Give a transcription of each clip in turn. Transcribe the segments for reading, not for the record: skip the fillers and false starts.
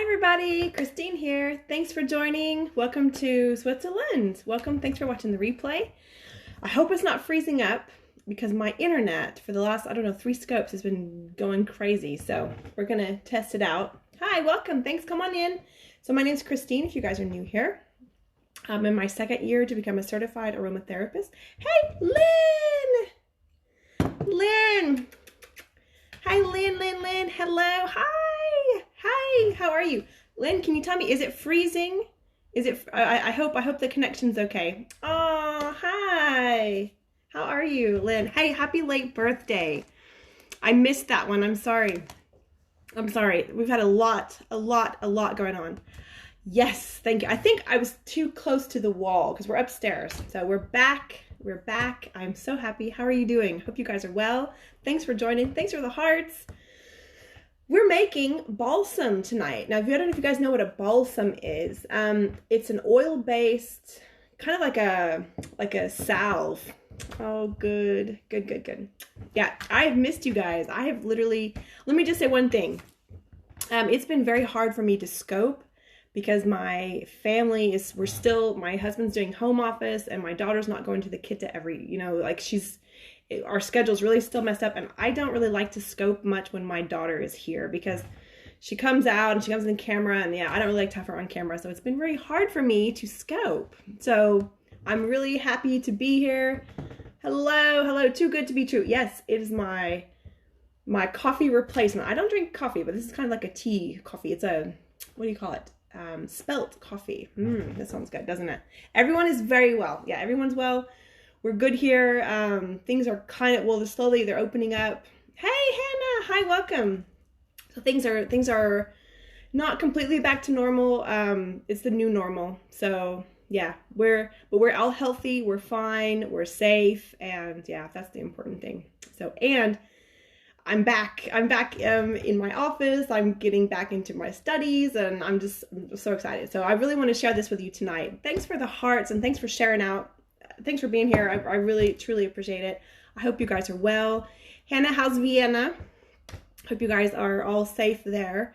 everybody, Christine here. Thanks for joining. Welcome to Switzerland. Welcome, thanks for watching the replay. I hope it's not freezing up because my internet for the last, 3 scopes has been going crazy. So we're gonna test it out. Hi, welcome, thanks, come on in. So my name's Christine, if you guys are new here. I'm in my 2nd year to become a certified aromatherapist. Hey, Lynn! Hi, Lynn, hello, hi, how are you? Lynn, can you tell me, is it freezing? Is it, I hope the connection's okay. Oh, hi, how are you, Lynn? Hey, happy late birthday. I missed that one, I'm sorry. We've had a lot going on. Yes, thank you. I think I was too close to the wall because we're upstairs. So we're back. I'm so happy. How are you doing? Hope you guys are well. Thanks for joining. Thanks for the hearts. We're making balsam tonight. Now, I don't know if you guys know what a balsam is. It's an oil-based, kind of like a salve. Oh, good. Yeah, I have missed you guys. I have literally, let me just say one thing. It's been very hard for me to scope because my family is, my husband's doing home office and my daughter's not going to the kid to every, our schedule's really still messed up, and I don't really like to scope much when my daughter is here because she comes out and she comes in camera, and yeah, I don't really like to have her on camera, so it's been very hard for me to scope. So I'm really happy to be here. Hello, too good to be true. Yes, it is my coffee replacement. I don't drink coffee, but this is kind of like a tea coffee. It's a, what do you call it? Spelt coffee. That sounds good, doesn't it? Everyone is very well. Yeah, everyone's well. We're good here. Things are kind of, they're opening up. Hey, Hannah, hi, welcome. So things are not completely back to normal. It's the new normal. So yeah, we're all healthy. We're fine. We're safe. And yeah, that's the important thing. So, and I'm back in my office. I'm getting back into my studies, and I'm so excited. So I really want to share this with you tonight. Thanks for the hearts, and thanks for sharing out. Thanks for being here. I really, truly appreciate it. I hope you guys are well. Hannah, how's Vienna? Hope you guys are all safe there.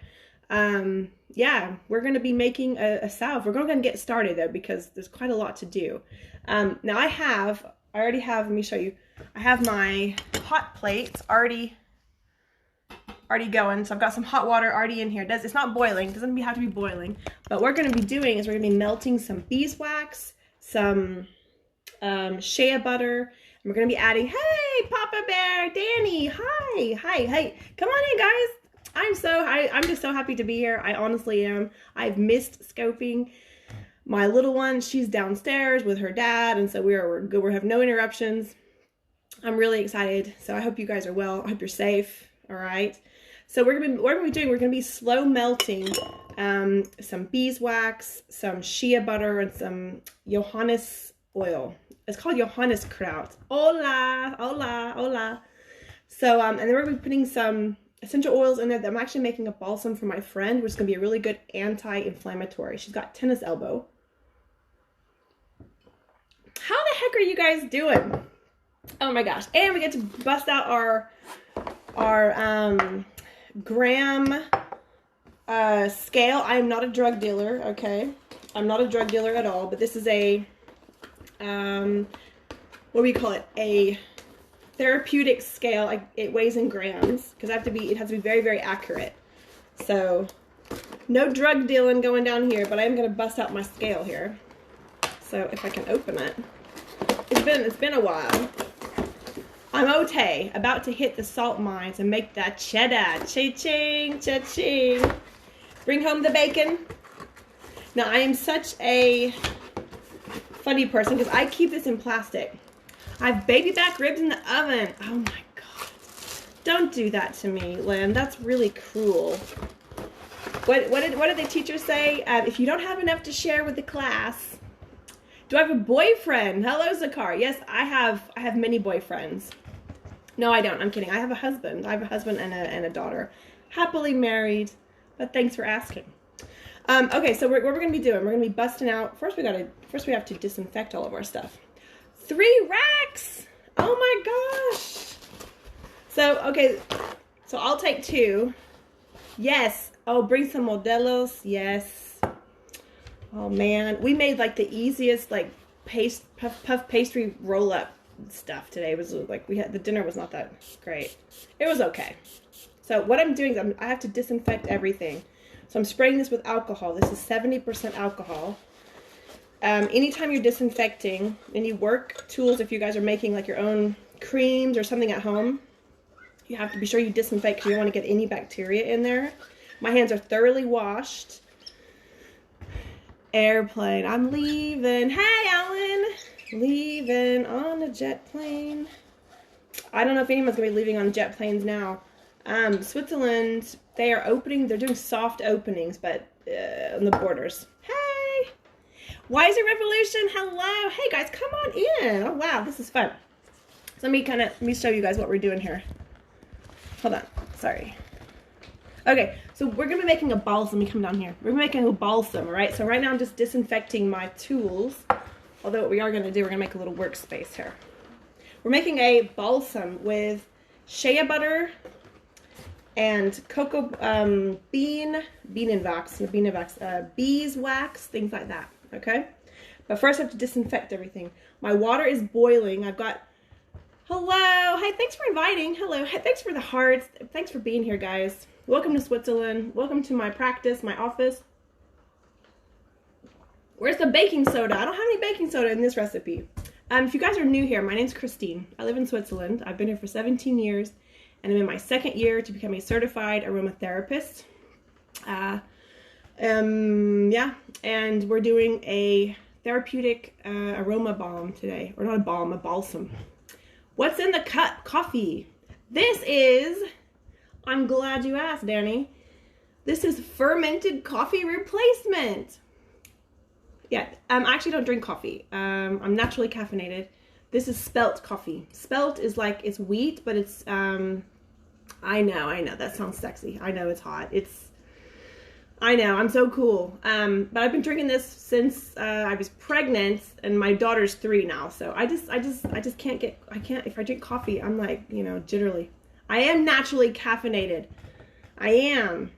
Yeah, we're going to be making a salve. We're going to get started, though, because there's quite a lot to do. Now, I already have, let me show you. I have my hot plates already going. So I've got some hot water already in here. It's not boiling. It doesn't have to be boiling. But what we're going to be doing is we're going to be melting some beeswax, some shea butter, and we're going to be adding, hey, Papa Bear, Danny, hi. Come on in, guys. I'm just so happy to be here. I honestly am. I've missed scoping. My little one, she's downstairs with her dad, and so we're good. We have no interruptions. I'm really excited. So I hope you guys are well. I hope you're safe. All right. So what are we doing? We're going to be slow melting some beeswax, some shea butter, and some Johannes oil. It's called Johanniskraut. Hola. So, and then we're going to be putting some essential oils in there. I'm actually making a balsam for my friend, which is going to be a really good anti-inflammatory. She's got tennis elbow. How the heck are you guys doing? Oh my gosh. And we get to bust out our gram scale. I am not a drug dealer, okay? I'm not a drug dealer at all, but this is a what do we call it? A therapeutic scale. It weighs in grams because it has to be very, very accurate. So no drug dealing going down here, but I am going to bust out my scale here. So if I can open it. It's been a while. I'm Ote, about to hit the salt mines and make that cheddar. Cha-ching, cha-ching. Bring home the bacon. Now, I am such a funny person because I keep this in plastic. I have baby back ribs in the oven. Oh my God. Don't do that to me, Lynn. That's really cruel. What did the teacher say? If you don't have enough to share with the class. Do I have a boyfriend? Hello, Zakar. Yes, I have many boyfriends. No, I don't. I'm kidding. I have a husband. I have a husband and a daughter. Happily married, but thanks for asking. Okay, so what we're going to be doing, we're going to be busting out. First, we have to disinfect all of our stuff. 3 racks! Oh my gosh! So, okay, so I'll take 2. Yes. Oh, bring some modelos. Yes. Oh man, we made like the easiest like puff pastry roll up stuff today. It was like the dinner was not that great. It was okay. So what I'm doing is I have to disinfect everything. So I'm spraying this with alcohol. This is 70% alcohol. Anytime you're disinfecting and you work tools, if you guys are making like your own creams or something at home, you have to be sure you disinfect because you don't want to get any bacteria in there. My hands are thoroughly washed. Airplane. I'm leaving. Hey, Alan. Leaving on a jet plane. I don't know if anyone's going to be leaving on jet planes now. Switzerland, they are opening. They're doing soft openings, but on the borders. Hey. Wiser Revolution. Hello. Hey, guys, come on in. Oh, wow. This is fun. So let me show you guys what we're doing here. Hold on. Sorry. Okay, so we're going to be making a balsam. Let me come down here. We're making a balsam, all right? So right now I'm just disinfecting my tools. Although what we are going to do, we're going to make a little workspace here. We're making a balsam with shea butter and cocoa beeswax, things like that, okay? But first I have to disinfect everything. My water is boiling. I've got... Hello. Hey, thanks for inviting. Hello. Hey, thanks for the hearts. Thanks for being here, guys. Welcome to Switzerland. Welcome to my practice, my office. Where's the baking soda? I don't have any baking soda in this recipe. If you guys are new here, my name's Christine. I live in Switzerland. I've been here for 17 years, and I'm in my second year to become a certified aromatherapist. Yeah, and we're doing a therapeutic aroma balm today. Or not a balm, a balsam. What's in the cup? Coffee. This is... I'm glad you asked, Danny. This is fermented coffee replacement. Yeah, I actually don't drink coffee. I'm naturally caffeinated. This is spelt coffee. Spelt is like, it's wheat, but it's, I know, that sounds sexy. I know it's hot. I know, I'm so cool. But I've been drinking this since I was pregnant, and my daughter's 3 now. So I just can't, if I drink coffee, I'm like, jittery. I am naturally caffeinated. I am.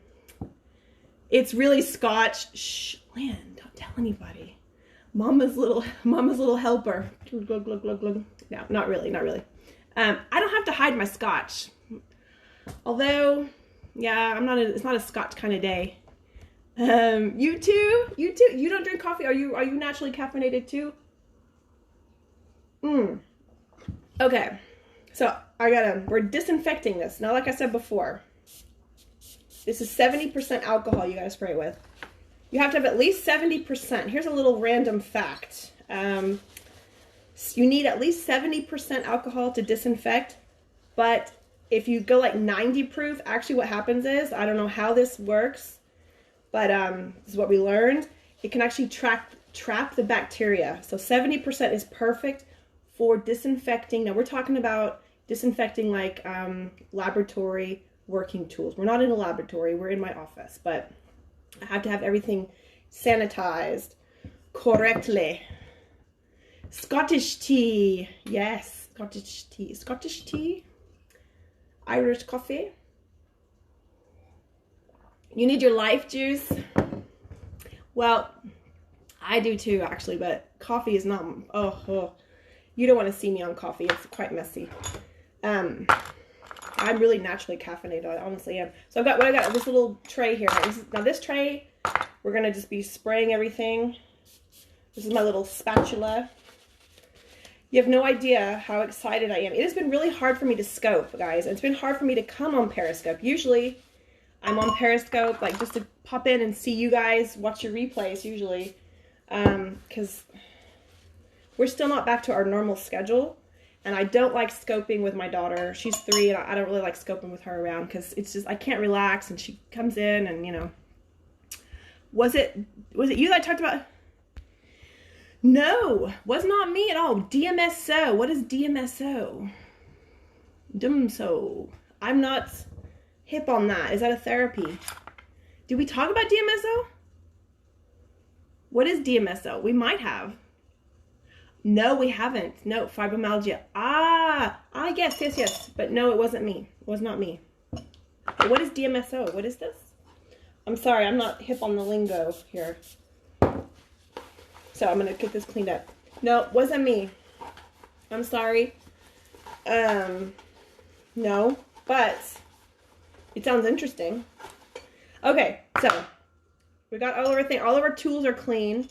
It's really Scotch. Shh, Lynn, don't tell anybody. Mama's little helper. Glug, glug, glug, glug. No, not really. I don't have to hide my Scotch. Although, yeah, it's not a Scotch kind of day. You too? You don't drink coffee? Are you naturally caffeinated too? Okay. So we're disinfecting this. Now, like I said before, this is 70% alcohol you gotta spray it with. You have to have at least 70%. Here's a little random fact. You need at least 70% alcohol to disinfect, but if you go like 90 proof, actually what happens is, I don't know how this works, but this is what we learned. It can actually trap the bacteria. So 70% is perfect for disinfecting. Now we're talking about disinfecting like laboratory working tools. We're not in a laboratory, we're in my office, but I have to have everything sanitized correctly. Scottish tea, yes, Scottish tea, Irish coffee. You need your life juice. Well, I do too actually, but coffee is not, you don't want to see me on coffee. It's quite messy. I'm really naturally caffeinated. I honestly am. So I got this little tray here. Now this tray, we're going to just be spraying everything. This is my little spatula. You have no idea how excited I am. It has been really hard for me to scope, guys. It's been hard for me to come on Periscope. Usually, I'm on Periscope, like just to pop in and see you guys, watch your replays usually. Because we're still not back to our normal schedule. And I don't like scoping with my daughter. She's 3, and I don't really like scoping with her around because it's just, I can't relax, and she comes in and, Was it you that I talked about? No, was not me at all. DMSO. What is DMSO? DMSO. I'm not hip on that. Is that a therapy? Did we talk about DMSO? What is DMSO? We might have. No, we haven't. No, fibromyalgia. Yes. But no, it wasn't me. It was not me. What is DMSO? What is this? I'm sorry, I'm not hip on the lingo here. So I'm gonna get this cleaned up. No, wasn't me. I'm sorry. No, but it sounds interesting. Okay, so we got all of our things. All of our tools are clean.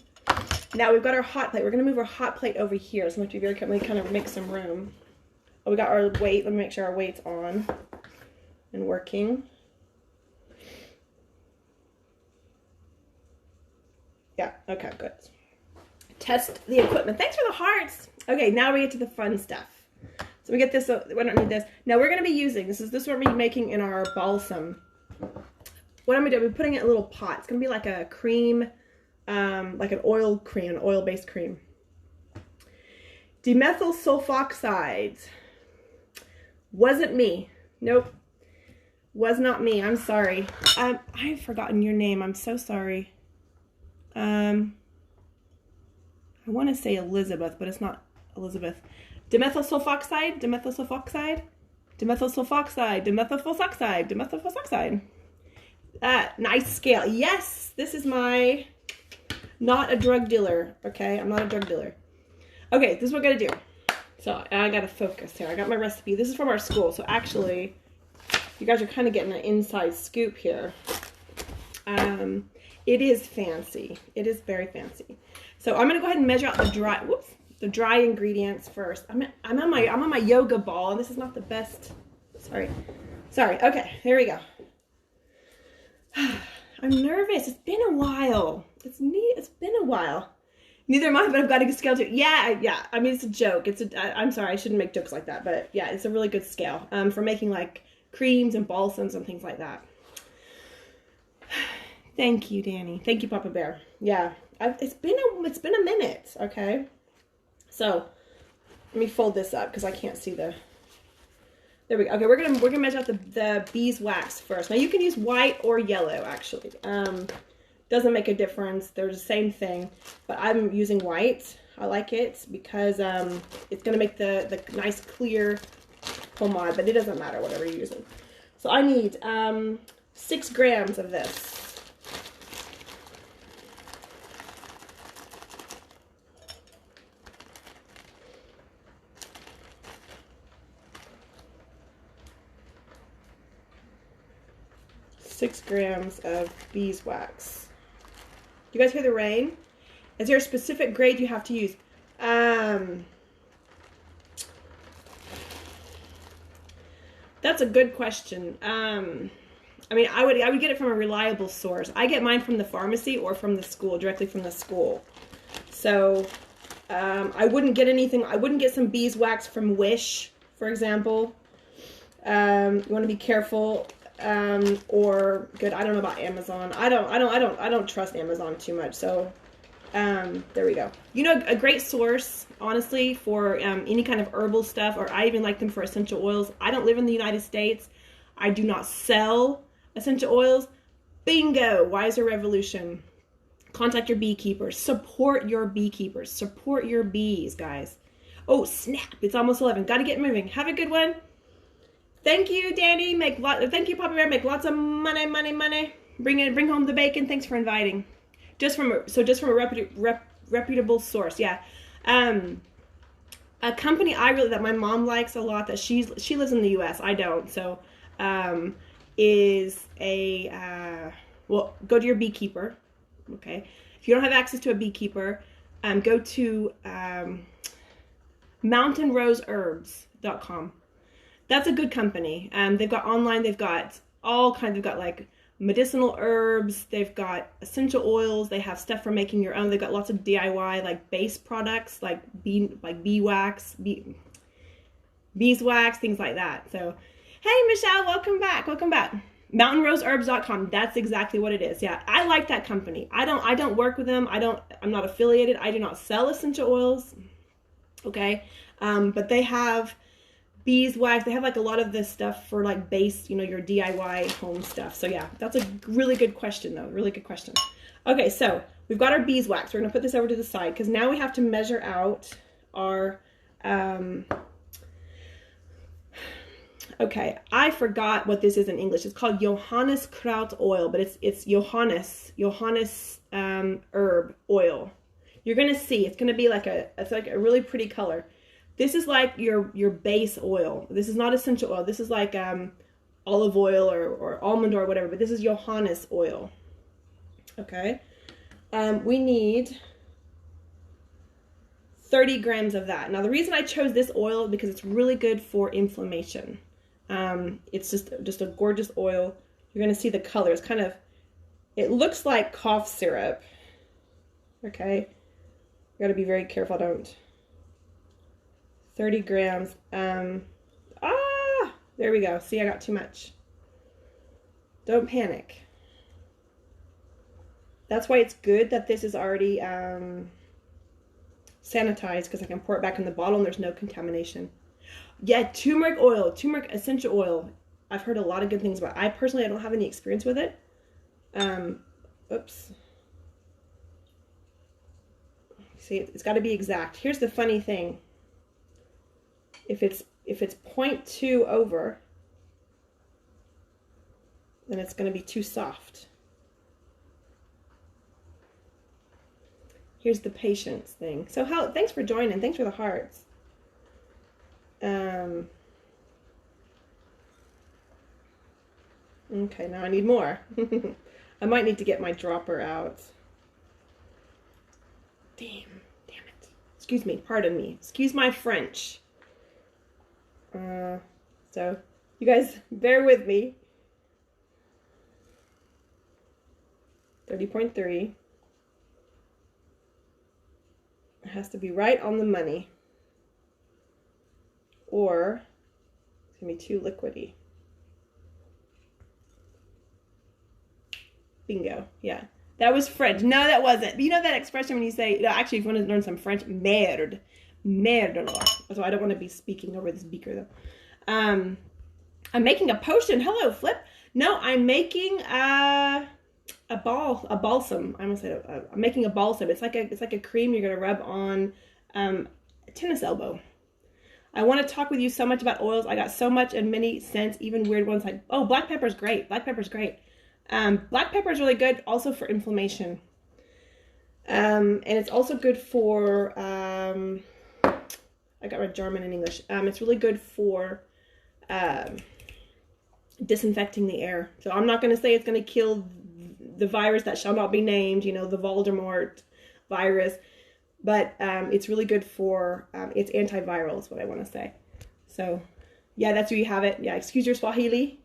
Now we've got our hot plate. We're gonna move our hot plate over here. So we have to be very careful. We kind of make some room. Oh, we got our weight. Let me make sure our weight's on and working. Yeah. Okay. Good. Test the equipment. Thanks for the hearts. Okay, now we get to the fun stuff. So we get this. We don't need this. Now we're gonna be using this is what we're making in our balsam. What I'm gonna do? We're putting it in a little pot. It's gonna be like a cream, like an oil cream, an oil-based cream. Dimethyl sulfoxide. Wasn't me. Nope. Was not me. I'm sorry. I've forgotten your name. I'm so sorry. I want to say Elizabeth, but it's not Elizabeth. Dimethyl sulfoxide. Dimethyl sulfoxide. Dimethyl sulfoxide. Dimethyl sulfoxide. Dimethyl sulfoxide. Nice scale. Yes, this is my not a drug dealer. Okay, I'm not a drug dealer. Okay, this is what we're gonna do. So I gotta focus here. I got my recipe. This is from our school. So actually, you guys are kind of getting an inside scoop here. It is fancy. It is very fancy. So I'm gonna go ahead and measure out the dry ingredients first. I'm on my yoga ball, and this is not the best. Sorry. Okay, here we go. I'm nervous. It's been a while. It's been a while. Neither am I, but I've got a good scale too. Yeah. I mean, it's a joke. I'm sorry. I shouldn't make jokes like that, but yeah, it's a really good scale for making like creams and balsams and things like that. Thank you, Danny. Thank you, Papa Bear. Yeah, it's been a minute. Okay, so let me fold this up because I can't see the. There we go. Okay, we're gonna measure out the beeswax first. Now you can use white or yellow actually. Doesn't make a difference. They're the same thing, but I'm using white. I like it because it's gonna make the nice clear pomade, but it doesn't matter whatever you're using. So I need 6 grams of this. Six grams of beeswax. Do you guys hear the rain? Is there a specific grade you have to use? That's a good question. I mean, I would get it from a reliable source. I get mine from the pharmacy or from the school, directly from the school. So I wouldn't get anything. I wouldn't get some beeswax from Wish, for example. You want to be careful. Or good. I don't know about Amazon. I don't trust Amazon too much. So, there we go. You know, a great source, honestly, for any kind of herbal stuff, or I even like them for essential oils. I don't live in the United States. I do not sell essential oils. Bingo! Wiser Revolution. Contact your beekeepers. Support your beekeepers. Support your bees, guys. Oh, snap. It's almost 11. Got to get moving. Have a good one. Thank you, Danny. Thank you, Papa Bear. Make lots of money. Bring home the bacon. Thanks for inviting. Just from a reputable source. Yeah. A company that my mom likes a lot that she lives in the U.S. I don't. So is well, go to your beekeeper. Okay. If you don't have access to a beekeeper, go to mountainroseherbs.com. That's a good company. They've got online, they've got all kinds, they've got like medicinal herbs, they've got essential oils, they have stuff for making your own, they've got lots of DIY like base products like beeswax, things like that. So, hey Michelle, welcome back. mountainroseherbs.com. That's exactly what it is. Yeah, I like that company. I don't work with them. I'm not affiliated. I do not sell essential oils. Okay. But they have beeswax. They have like a lot of this stuff for like base, your DIY home stuff. So yeah, that's a really good question though. Really good question. Okay. So we've got our beeswax. We're going to put this over to the side because now we have to measure out our, Okay, I forgot what this is in English. It's called Johanniskraut oil, but it's Johannis herb oil. You're gonna see it's gonna be like it's like a really pretty color. This is like your base oil. This is not essential oil. This is like olive oil or almond or whatever, but this is Johannis oil. Okay, we need 30 grams of that. Now the reason I chose this oil is because it's really good for inflammation. It's just a gorgeous oil. You're gonna see the color. It's kind of, it looks like cough syrup. Okay, you gotta be very careful. Don't. 30 grams. There we go. See, I got too much. Don't panic. That's why it's good that this is already sanitized, because I can pour it back in the bottle and there's no contamination. Yeah, turmeric essential oil. I've heard a lot of good things about it. I personally don't have any experience with it. Oops. See, it's got to be exact. Here's the funny thing. If it's 0.2 over, then it's going to be too soft. Here's the patience thing. So thanks for joining. Thanks for the hearts. Okay, now I need more. I might need to get my dropper out. Damn it. Excuse me, pardon me. Excuse my French. So you guys bear with me. 30.3. It has to be right on the money, or it's gonna be too liquidy. Bingo. Yeah, that was French. No, that wasn't. But you know that expression when you say, actually, if you want to learn some French, merde. So I don't want to be speaking over this beaker though. I'm making a potion. Hello, Flip. No, I'm making a balsam. I almost said I'm making a balsam. It's like a cream you're gonna rub on a tennis elbow. I want to talk with you so much about oils. I got so much in many scents, even weird ones like, oh, black pepper's great. Black pepper's great. Black pepper is really good also for inflammation. And it's also good for, I got my German and English. It's really good for disinfecting the air. So I'm not going to say it's going to kill the virus that shall not be named, the Voldemort virus, but it's really good for, it's antiviral is what I want to say. So yeah, that's where you have it. Yeah, excuse your Swahili.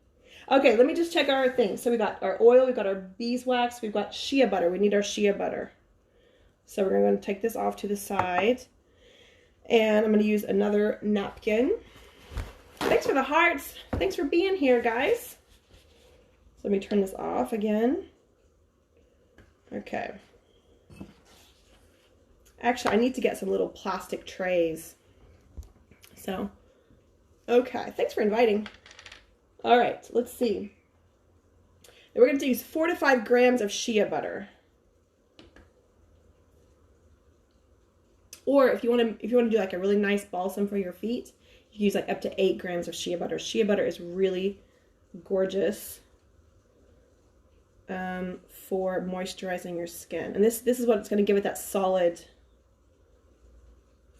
Okay, let me just check our things. So we got our oil, we got our beeswax, we've got shea butter. We need our shea butter. So we're going to take this off to the side. And I'm going to use another napkin. Thanks for the hearts. Thanks for being here, guys. So let me turn this off again. Okay. Actually, I need to get some little plastic trays. So, okay. Thanks for inviting. All right, let's see. Then we're going to use 4 to 5 grams of shea butter. Or if you want to do like a really nice balsam for your feet, you can use like up to 8 grams of shea butter. Shea butter is really gorgeous for moisturizing your skin. And this is what it's going to give it that solid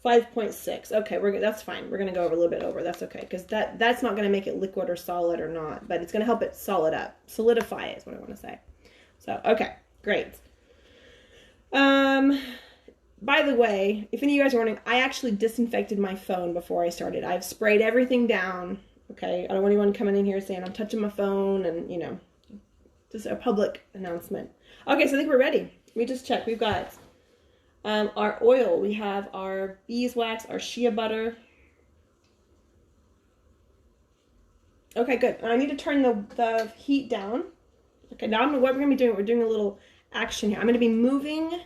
5.6. Okay, that's fine. We're going to go over a little bit over. That's okay, because that's not going to make it liquid or solid or not, but it's going to help it solidify it is what I want to say. So, okay, great. By the way, if any of you guys are wondering, I actually disinfected my phone before I started. I've sprayed everything down, okay? I don't want anyone coming in here saying I'm touching my phone and, just a public announcement. Okay, so I think we're ready. Let me just check. We've got our oil. We have our beeswax, our shea butter. Okay, good. I need to turn the heat down. Okay, now what we're going to be doing, we're doing a little action here. I'm going to be moving.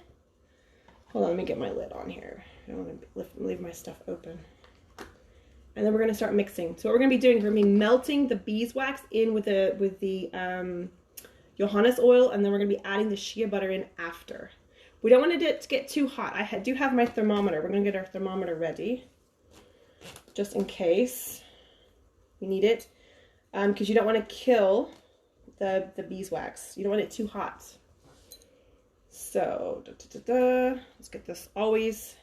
Hold on, let me get my lid on here. I don't want to leave my stuff open. And then we're going to start mixing. So what we're going to be doing, we're going to be melting the beeswax in with the Johannes oil, and then we're going to be adding the shea butter in after. We don't want it to get too hot. I do have my thermometer. We're going to get our thermometer ready, just in case we need it. because you don't want to kill the beeswax. You don't want it too hot. So, let's get this always.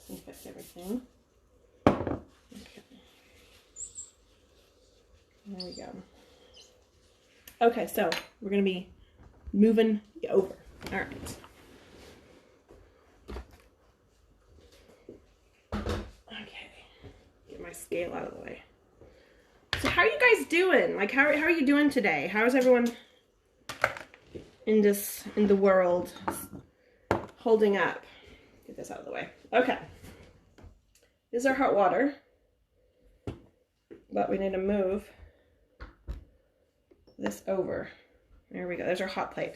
Disinfect everything. Okay. There we go. Okay, so we're going to be moving over. All right. Okay. Get my scale out of the way. So how are you guys doing? Like, how are you doing today? How is everyone in the world holding up? Get this out of the way. Okay. This is our hot water. But we need to move this over. There we go. There's our hot plate.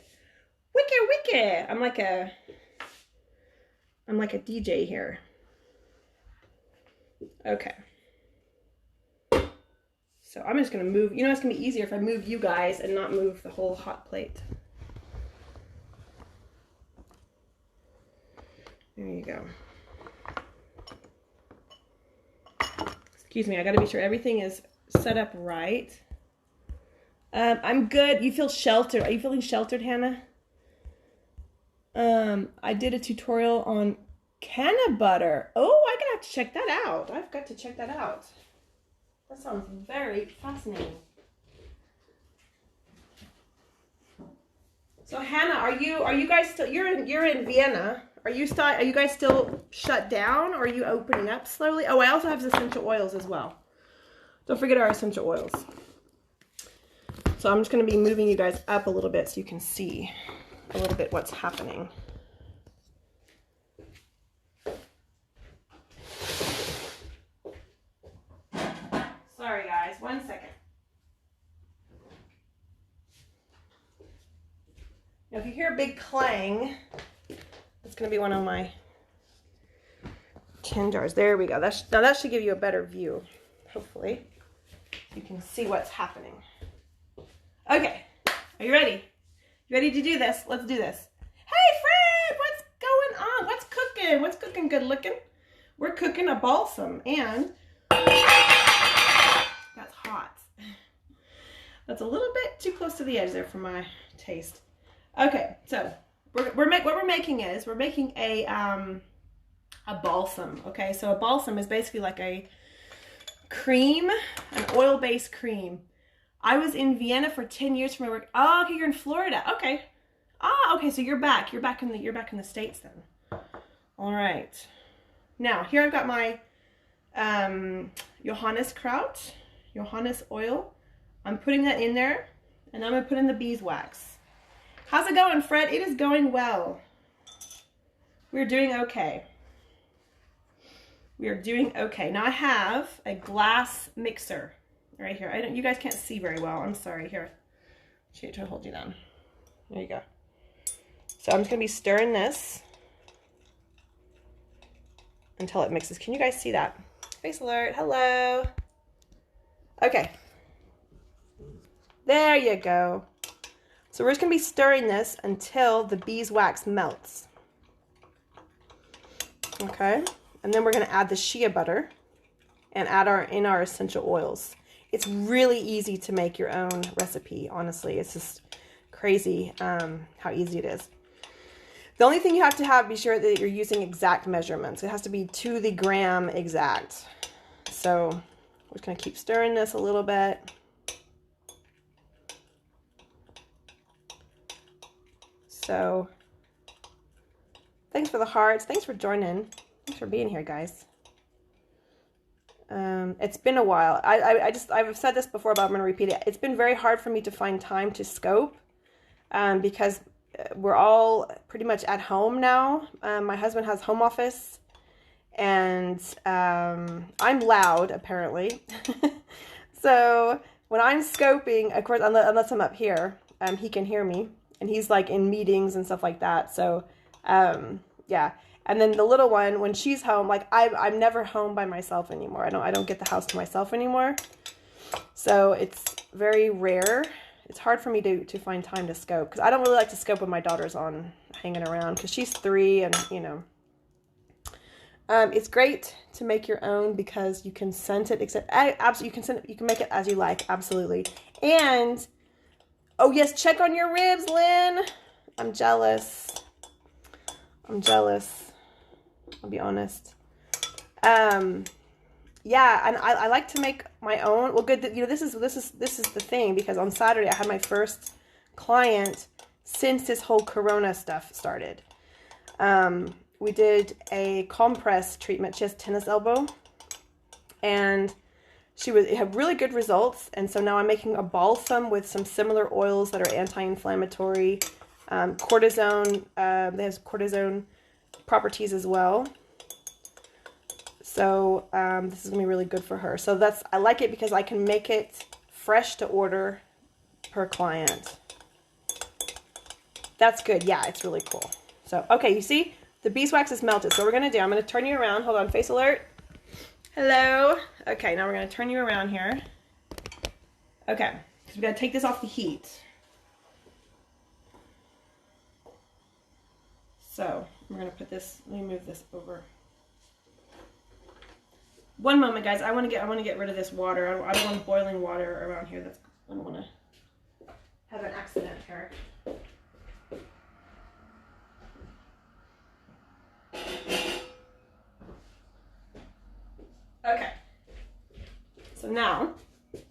Wicked. I'm like a DJ here. Okay. So I'm just gonna move. You know, it's gonna be easier if I move you guys and not move the whole hot plate. There you go. Excuse me, I gotta be sure everything is set up right. I'm good. You feel sheltered. Are you feeling sheltered, Hannah? I did a tutorial on canna butter. Oh, I gotta have to check that out. I've got to check that out. That sounds very fascinating. So Hannah, are you guys still? You're in Vienna. Are you guys still shut down, or are you opening up slowly? Oh, I also have essential oils as well. Don't forget our essential oils. So I'm just going to be moving you guys up a little bit so you can see a little bit what's happening. Sorry guys, 1 second. Now if you hear a big clang, it's going to be one of my tin jars. There we go. Now that should give you a better view, hopefully. You can see what's happening. Okay, are you ready? You ready to do this? Let's do this. Hey Fred, what's going on? What's cooking? What's cooking good looking? We're cooking a balsam, and that's hot. That's a little bit too close to the edge there for my taste. Okay, so what we're making a balsam. Okay, so a balsam is basically like a cream, an oil-based cream. I was in Vienna for 10 years for my work. Oh, okay, you're in Florida. Okay. Ah, okay, so you're back. You're back in the States then. All right. Now, here I've got my Johannes oil. I'm putting that in there, and I'm going to put in the beeswax. How's it going, Fred? It is going well. We're doing okay. We are doing okay. Now I have a glass mixer right here. You guys can't see very well. I'm sorry. Here, try to hold you down. There you go. So I'm just gonna be stirring this until it mixes. Can you guys see that? Face alert. Hello. Okay. There you go. So we're just gonna be stirring this until the beeswax melts. Okay. And then we're gonna add the shea butter and add our essential oils. It's really easy to make your own recipe, honestly. It's just crazy how easy it is. The only thing you have to be sure that you're using exact measurements. It has to be to the gram exact. So we're just gonna keep stirring this a little bit. So thanks for the hearts. Thanks for joining. Thanks for being here, guys. It's been a while. I've said this before, but I'm going to repeat it. It's been very hard for me to find time to scope because we're all pretty much at home now. My husband has home office, and I'm loud, apparently. So when I'm scoping, of course, unless I'm up here, he can hear me, and he's like in meetings and stuff like that. So yeah. And then the little one, when she's home, like I'm never home by myself anymore. I don't get the house to myself anymore. So it's very rare. It's hard for me to find time to scope, because I don't really like to scope when my daughter's on hanging around, because she's 3 and, you know. It's great to make your own because you can scent it. You can make it as you like, absolutely. And oh yes, check on your ribs, Lynn. I'm jealous. I'll be honest. Yeah, and I like to make my own. Well, good. You know, this is the thing, because on Saturday I had my first client since this whole Corona stuff started. We did a compress treatment. She has tennis elbow, and it had really good results. And so now I'm making a balsam with some similar oils that are anti-inflammatory, cortisone. They have cortisone properties as well. So this is gonna be really good for her. So I like it because I can make it fresh to order per client. That's good. Yeah, it's really cool. So, okay, you see, the beeswax is melted. So what we're gonna do, I'm gonna turn you around. Hold on, face alert. Hello. Okay, now we're gonna turn you around here. Okay, because we gotta take this off the heat. So we're gonna put this, let me move this over. One moment, guys. I want to get rid of this water. I don't want boiling water around here. I don't want to have an accident here. Okay. So now, let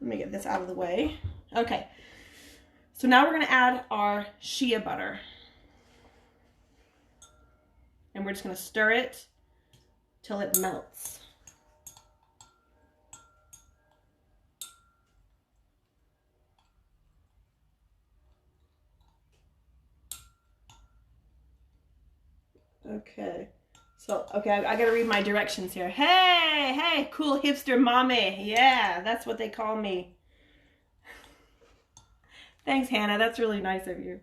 me get this out of the way. Okay. So now we're going to add our shea butter. And we're just going to stir it till it melts. Okay. So, okay, I gotta read my directions here. Hey, cool hipster mommy. Yeah, that's what they call me. Thanks, Hannah. That's really nice of you.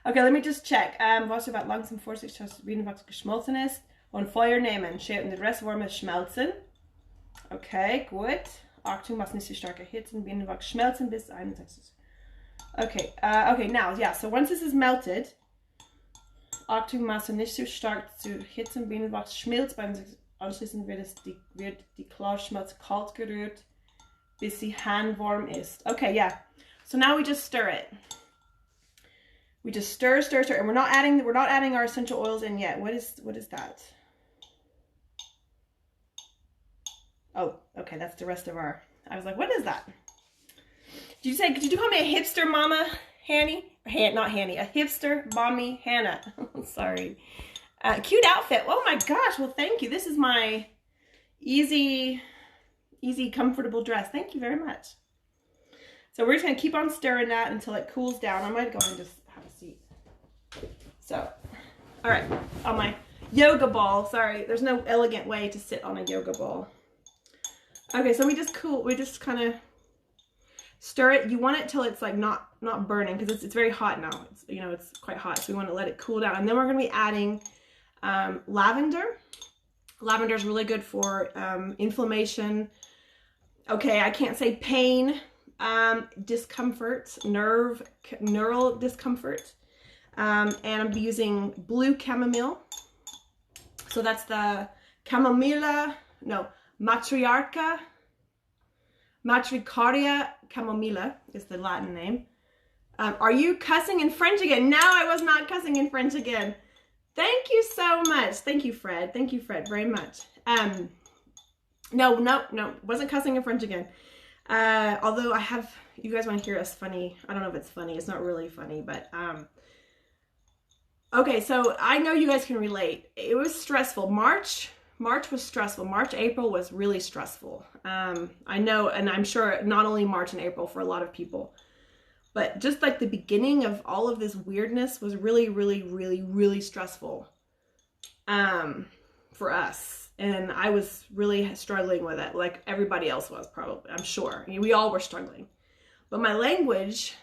Okay, let me just check. Was wird langsam vorsichtig, dass Bienenwachs geschmolzen ist und Feuer nehmen. Schälen den Restwürmer schmelzen. Okay, gut. Achtung, was nicht so stark erhitzen. Bienenwachs schmelzen bis 61. Okay, okay, now, yeah, so once this is melted, Achtung, Masse nicht so stark zu erhitzen. Bienenwachs schmilzt. Anschließend wird die Klarschmelz kalt gerührt, bis sie handwarm ist. Okay, yeah. So now we just stir it. We just stir, and we're not adding our essential oils in yet. What is that? Oh, okay, that's the rest of our. I was like, what is that? Did you call me a hipster mama, Hanny? Not Hanny, a hipster mommy, Hannah. Sorry. Cute outfit. Oh my gosh. Well, thank you. This is my easy, comfortable dress. Thank you very much. So we're just going to keep on stirring that until it cools down. I might go and just have a seat. So, all right, on my yoga ball. Sorry, there's no elegant way to sit on a yoga ball. Okay, so we just kind of stir it. You want it till it's like not burning, because it's very hot now. It's quite hot, so we want to let it cool down. And then we're going to be adding lavender. Lavender is really good for inflammation. Okay, I can't say pain. Discomfort, neural discomfort, and I'm using blue chamomile. So that's the Matriarchia chamomilla is the Latin name. Are you cussing in French again? No, I was not cussing in French again. Thank you so much. Thank you, Fred. Thank you, Fred, very much. No, wasn't cussing in French again. Although you guys want to hear us funny. I don't know if it's funny. It's not really funny, but, okay, so I know you guys can relate. It was stressful. March was stressful. April was really stressful. I know, and I'm sure not only March and April for a lot of people, but just like the beginning of all of this weirdness was really, really, really, really stressful, for us. And I was really struggling with it, like everybody else was probably, I'm sure. I mean, we all were struggling. But my language,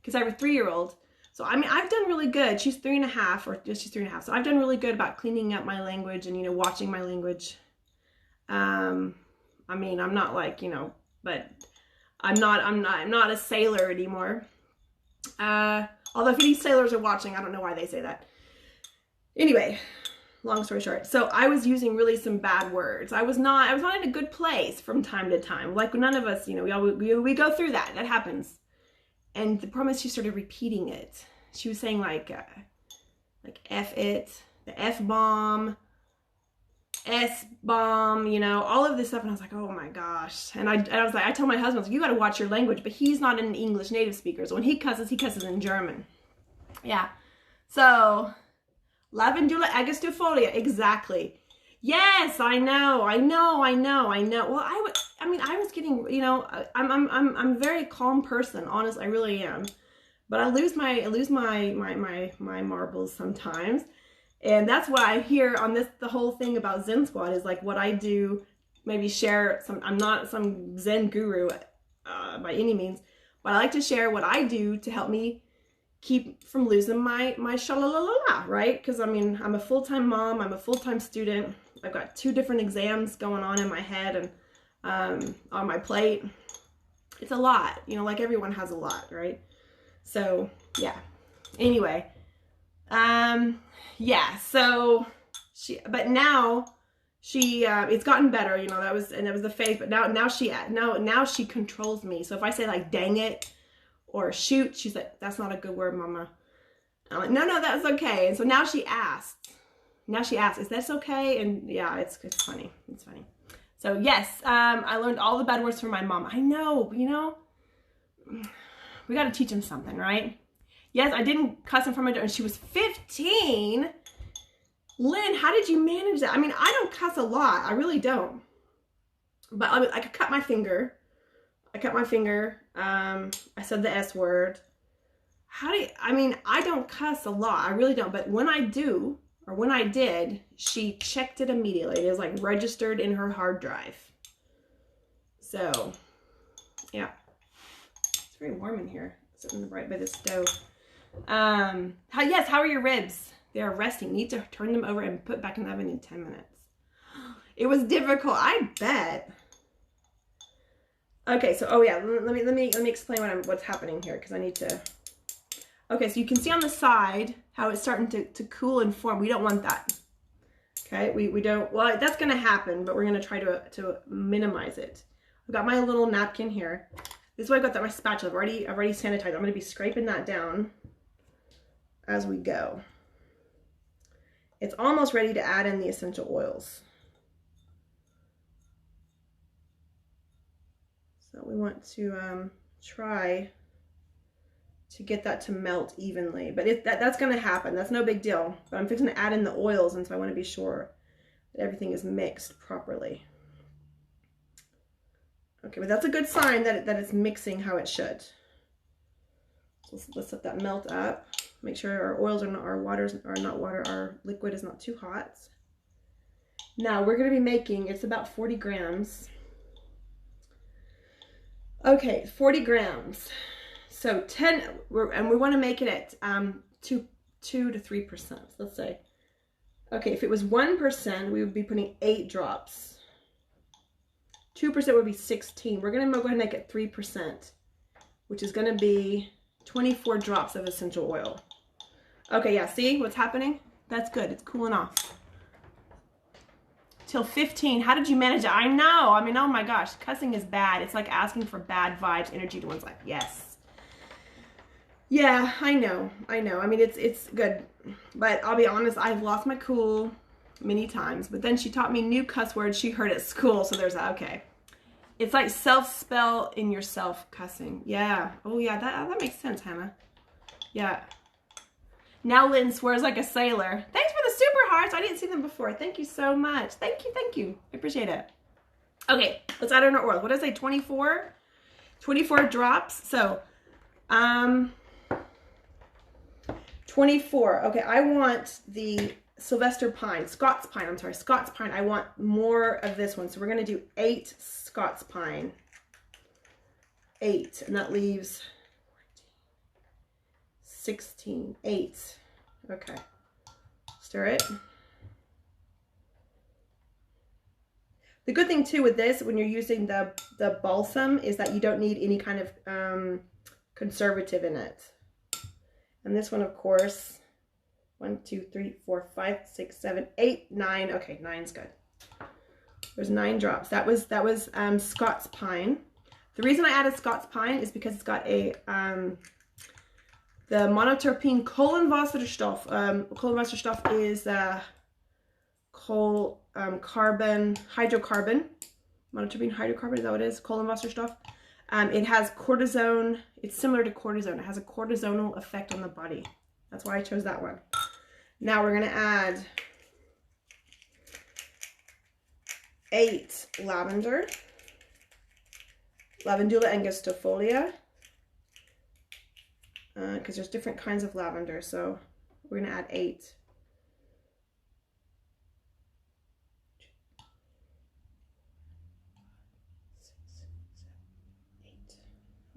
because I have a 3-year-old, so I mean, I've done really good. She's 3.5, she's 3.5. So I've done really good about cleaning up my language and, watching my language. I mean, I'm not like, but I'm not a sailor anymore. Although if any sailors are watching, I don't know why they say that. Anyway. long story short. So I was using really some bad words. I was not in a good place from time to time. Like none of us, you know, we go through that. That happens. And the problem is she started repeating it. She was saying like F it, the F-bomb, S-bomb, you know, all of this stuff. And I was like, oh my gosh. And I was like, I told my husband, I was like, you got to watch your language. But he's not an English native speaker. So when he cusses in German. Yeah. So, lavandula agastifolia, exactly. Yes, I know. Well, I was getting, you know, I'm a very calm person, honestly, I really am. But I lose my marbles sometimes. And that's why I hear on the whole thing about Zen Squad is like what I do, maybe share I'm not some Zen guru by any means, but I like to share what I do to help me keep from losing my sha-la-la-la-la, right? Because I mean, I'm a full-time mom, I'm a full-time student, I've got 2 different exams going on in my head and on my plate. It's a lot, you know, like everyone has a lot, right? So yeah, anyway, yeah, so but now she, it's gotten better, you know, that was the phase, but now she controls me. So if I say like, dang it, or shoot, she's like, that's not a good word, Mama. I'm like, no, that's okay. And so now she asks, is this okay? And yeah, it's funny. It's funny. So yes, I learned all the bad words from my mom. I know, you know, we got to teach him something, right? Yes, I didn't cuss in front of her, and she was 15. Lynn, how did you manage that? I mean, I don't cuss a lot. I really don't. But I could cut my finger. I said the S word. I mean, I don't cuss a lot. I really don't. But when I do, or when I did, she checked it immediately. It was like registered in her hard drive. So, yeah. It's very warm in here. Sitting right by the stove. How are your ribs? They are resting. Need to turn them over and put back in the oven in 10 minutes. It was difficult, I bet. Okay, so oh yeah, let me explain what's happening here, because I need to. Okay, so you can see on the side how it's starting to cool and form. We don't want that. Okay, we don't. Well, that's gonna happen, but we're gonna try to minimize it. I've got my little napkin here. This is why I've got my spatula. I've already sanitized. I'm gonna be scraping that down as we go. It's almost ready to add in the essential oils. So we want to try to get that to melt evenly. But that's going to happen. That's no big deal. But I'm fixing to add in the oils, and so I want to be sure that everything is mixed properly. Okay, but that's a good sign that it's mixing how it should. So let's let that melt up. Make sure our oils our liquid is not too hot. Now we're going to be making, it's about 40 grams. Okay, 40 grams. So 10, and we want to make it at 2 to 3%. Let's say. Okay, if it was 1%, we would be putting 8 drops. 2% would be 16. We're going to go ahead and make it 3%, which is going to be 24 drops of essential oil. Okay, yeah, see what's happening? That's good. It's cooling off. Till 15. How did you manage it? I know. I mean, oh my gosh, cussing is bad. It's like asking for bad vibes, energy to one's life. Yes. Yeah, I know. I mean, it's good. But I'll be honest, I've lost my cool many times. But then she taught me new cuss words she heard at school. So there's that. Okay. It's like self-spell in yourself cussing. Yeah. Oh, yeah. That makes sense, Hannah. Yeah. Now Lynn swears like a sailor. Thanks for the super hearts. I didn't see them before. Thank you so much. Thank you. I appreciate it. Okay, let's add in our oil. What did I say? 24? 24 drops. So, 24. Okay, I want the Scots pine. I want more of this one. So we're going to do 8 Scots pine. 8. And that leaves 16. 8. Okay. Stir it. The good thing too with this, when you're using the balsam, is that you don't need any kind of conservative in it. And this one, of course, 1, 2, 3, 4, 5, 6, 7, 8, 9. Okay, 9's good. There's 9 drops. That was Scots pine. The reason I added Scots pine is because it's got a the monoterpene Kohlenwasserstoff. Kohlenwasserstoff is hydrocarbon. Monoterpene hydrocarbon, is that what it is? Kohlenwasserstoff. It has cortisone. It's similar to cortisone. It has a cortisonal effect on the body. That's why I chose that one. Now we're going to add 8 lavender. Lavandula angustifolia. Because there's different kinds of lavender. So we're going to add 8.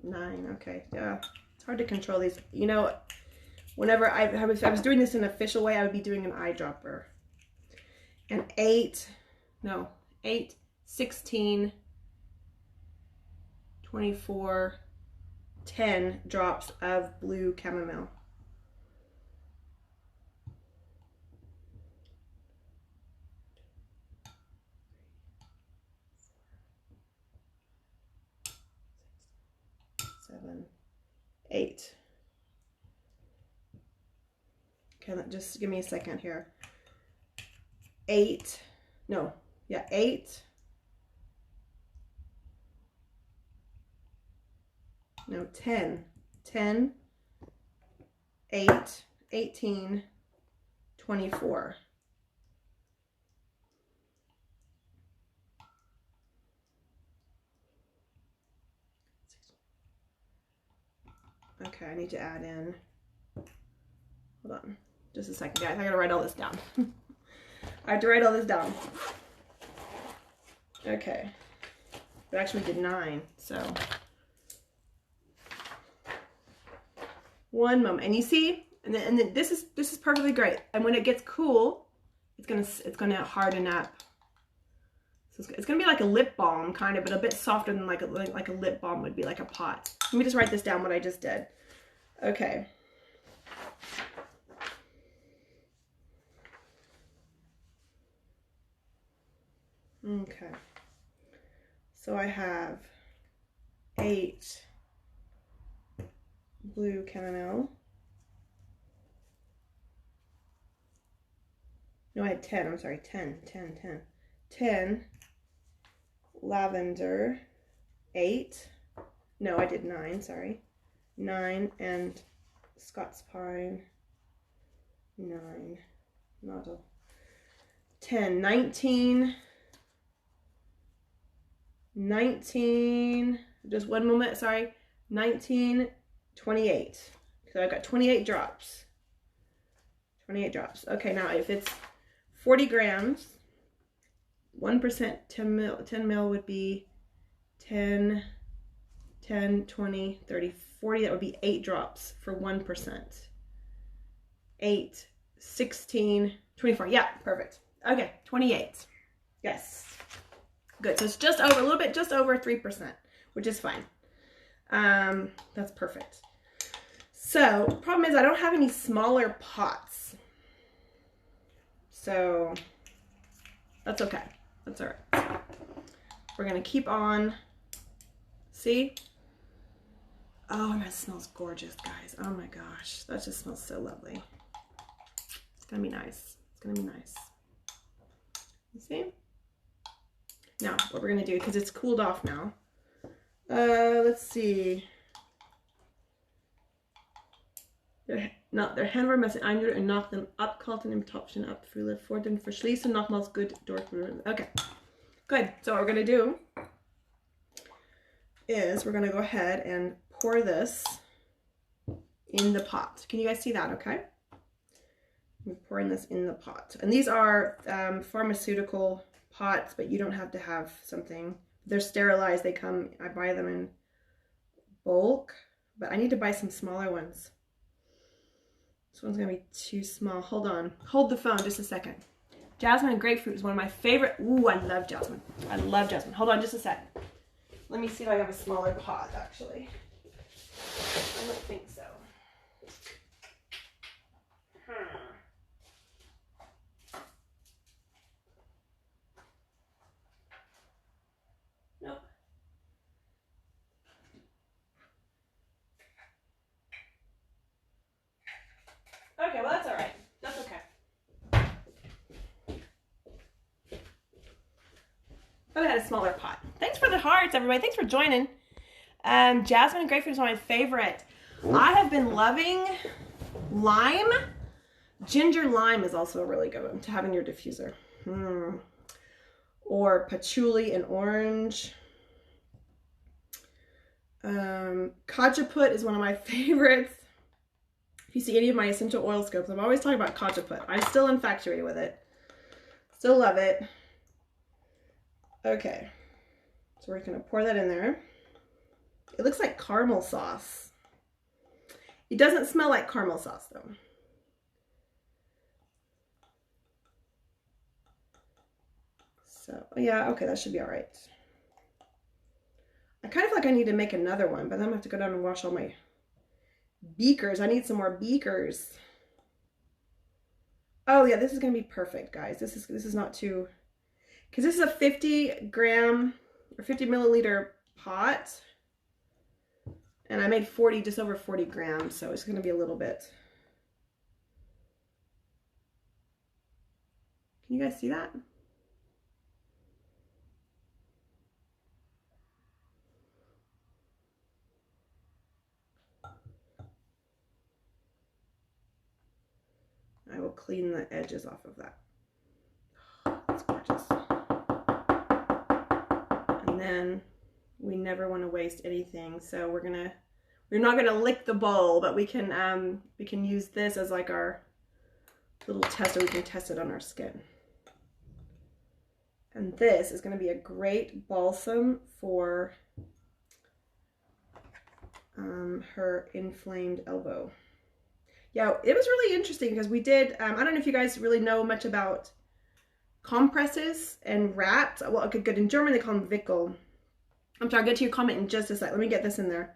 9. Okay, yeah, it's hard to control these. You know, whenever I was doing this in an official way, I would be doing an eyedropper. And 8, 16, 24, 10 drops of blue chamomile. Seven, 8. Okay, just give me a second here. 8. No, yeah, 8. No, 10. 10, 8, 18, 24. Okay, I need to add in, hold on, just a second, guys. I gotta write all this down. I have to write all this down. Okay, we actually did 9, so. One moment, and you see, and then this is perfectly great. And when it gets cool, it's gonna harden up. So it's gonna be like a lip balm, kind of, but a bit softer than like a lip balm would be, like a pot. Let me just write this down, what I just did. Okay. Okay. So I have 8 blue chamomile. No, I had 10. I'm sorry, 10. 10 lavender. 8. No, I did 9, sorry. 9 and Scots pine. 9. Nettle. 10. 19. 19. Just one moment, sorry. 19. 28. So I've got 28 drops. 28 drops. Okay, now if it's 40 grams, 1%, 10 mil would be 10, 20, 30, 40. That would be 8 drops for 1%. 8, 16, 24. Yeah, perfect. Okay, 28. Yes. Good. So it's just over, a little bit, just over 3%, which is fine. That's perfect. So, problem is I don't have any smaller pots. So, that's okay. That's all right. We're going to keep on. See? Oh, that smells gorgeous, guys. Oh my gosh. That just smells so lovely. It's going to be nice. It's going to be nice. You see? Now, what we're going to do, because it's cooled off now. Let's see. Der Händler müssen einrühren und nach dem Abkalten im Topfchen abfüllen. Vor dem Verschließen nochmals gut durchrühren. Okay, good. So what we're going to do is we're going to go ahead and pour this in the pot. Can you guys see that, okay? I'm pouring this in the pot. And these are pharmaceutical pots, but you don't have to have something. They're sterilized. They come, I buy them in bulk, but I need to buy some smaller ones. This one's gonna be too small. Hold on. Hold the phone just a second. Jasmine and grapefruit is one of my favorite. Ooh, I love jasmine. I love jasmine. Hold on just a sec. Let me see if I have a smaller pot, actually. I don't think so. got a smaller pot. Thanks for the hearts, everybody. Thanks for joining. Jasmine and grapefruit is one of my favorite. I have been loving lime. Ginger lime is also a really good one to have in your diffuser. Or patchouli and orange. Cajeput is one of my favorites. If you see any of my essential oil scopes, I'm always talking about Cajeput. I'm still infatuated with it. Still love it. Okay. So we're going to pour that in there. It looks like caramel sauce. It doesn't smell like caramel sauce though. So, yeah, okay, that should be all right. I kind of feel like I need to make another one, but then I'm gonna have to go down and wash all my beakers. I need some more beakers. Oh yeah, this is gonna be perfect, guys. This is not too, because this is a 50 gram or 50 milliliter pot, and I made just over 40 grams, so it's gonna be a little bit. Can you guys see that? I will clean the edges off of that. Oh, that's gorgeous. And then we never want to waste anything, so we're not gonna lick the bowl, but we can use this as like our little tester. We can test it on our skin. And this is going to be a great balsam for her inflamed elbow. Yeah, it was really interesting because we did, I don't know if you guys really know much about compresses and wraps. Well, okay, good. In German, they call them Wickel. I'm sorry, I'll get to your comment in just a sec. Let me get this in there.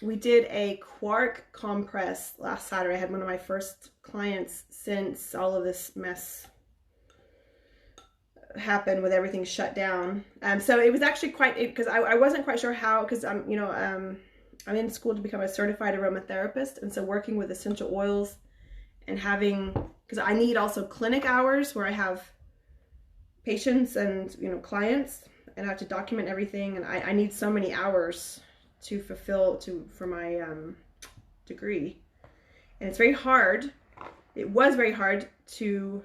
We did a quark compress last Saturday. I had one of my first clients since all of this mess happened with everything shut down. So it was actually quite, because I wasn't quite sure how, because I'm in school to become a certified aromatherapist, and so working with essential oils and having, because I need also clinic hours where I have patients and clients, and I have to document everything, and I need so many hours to fulfill for my degree, and it's very hard. It was very hard to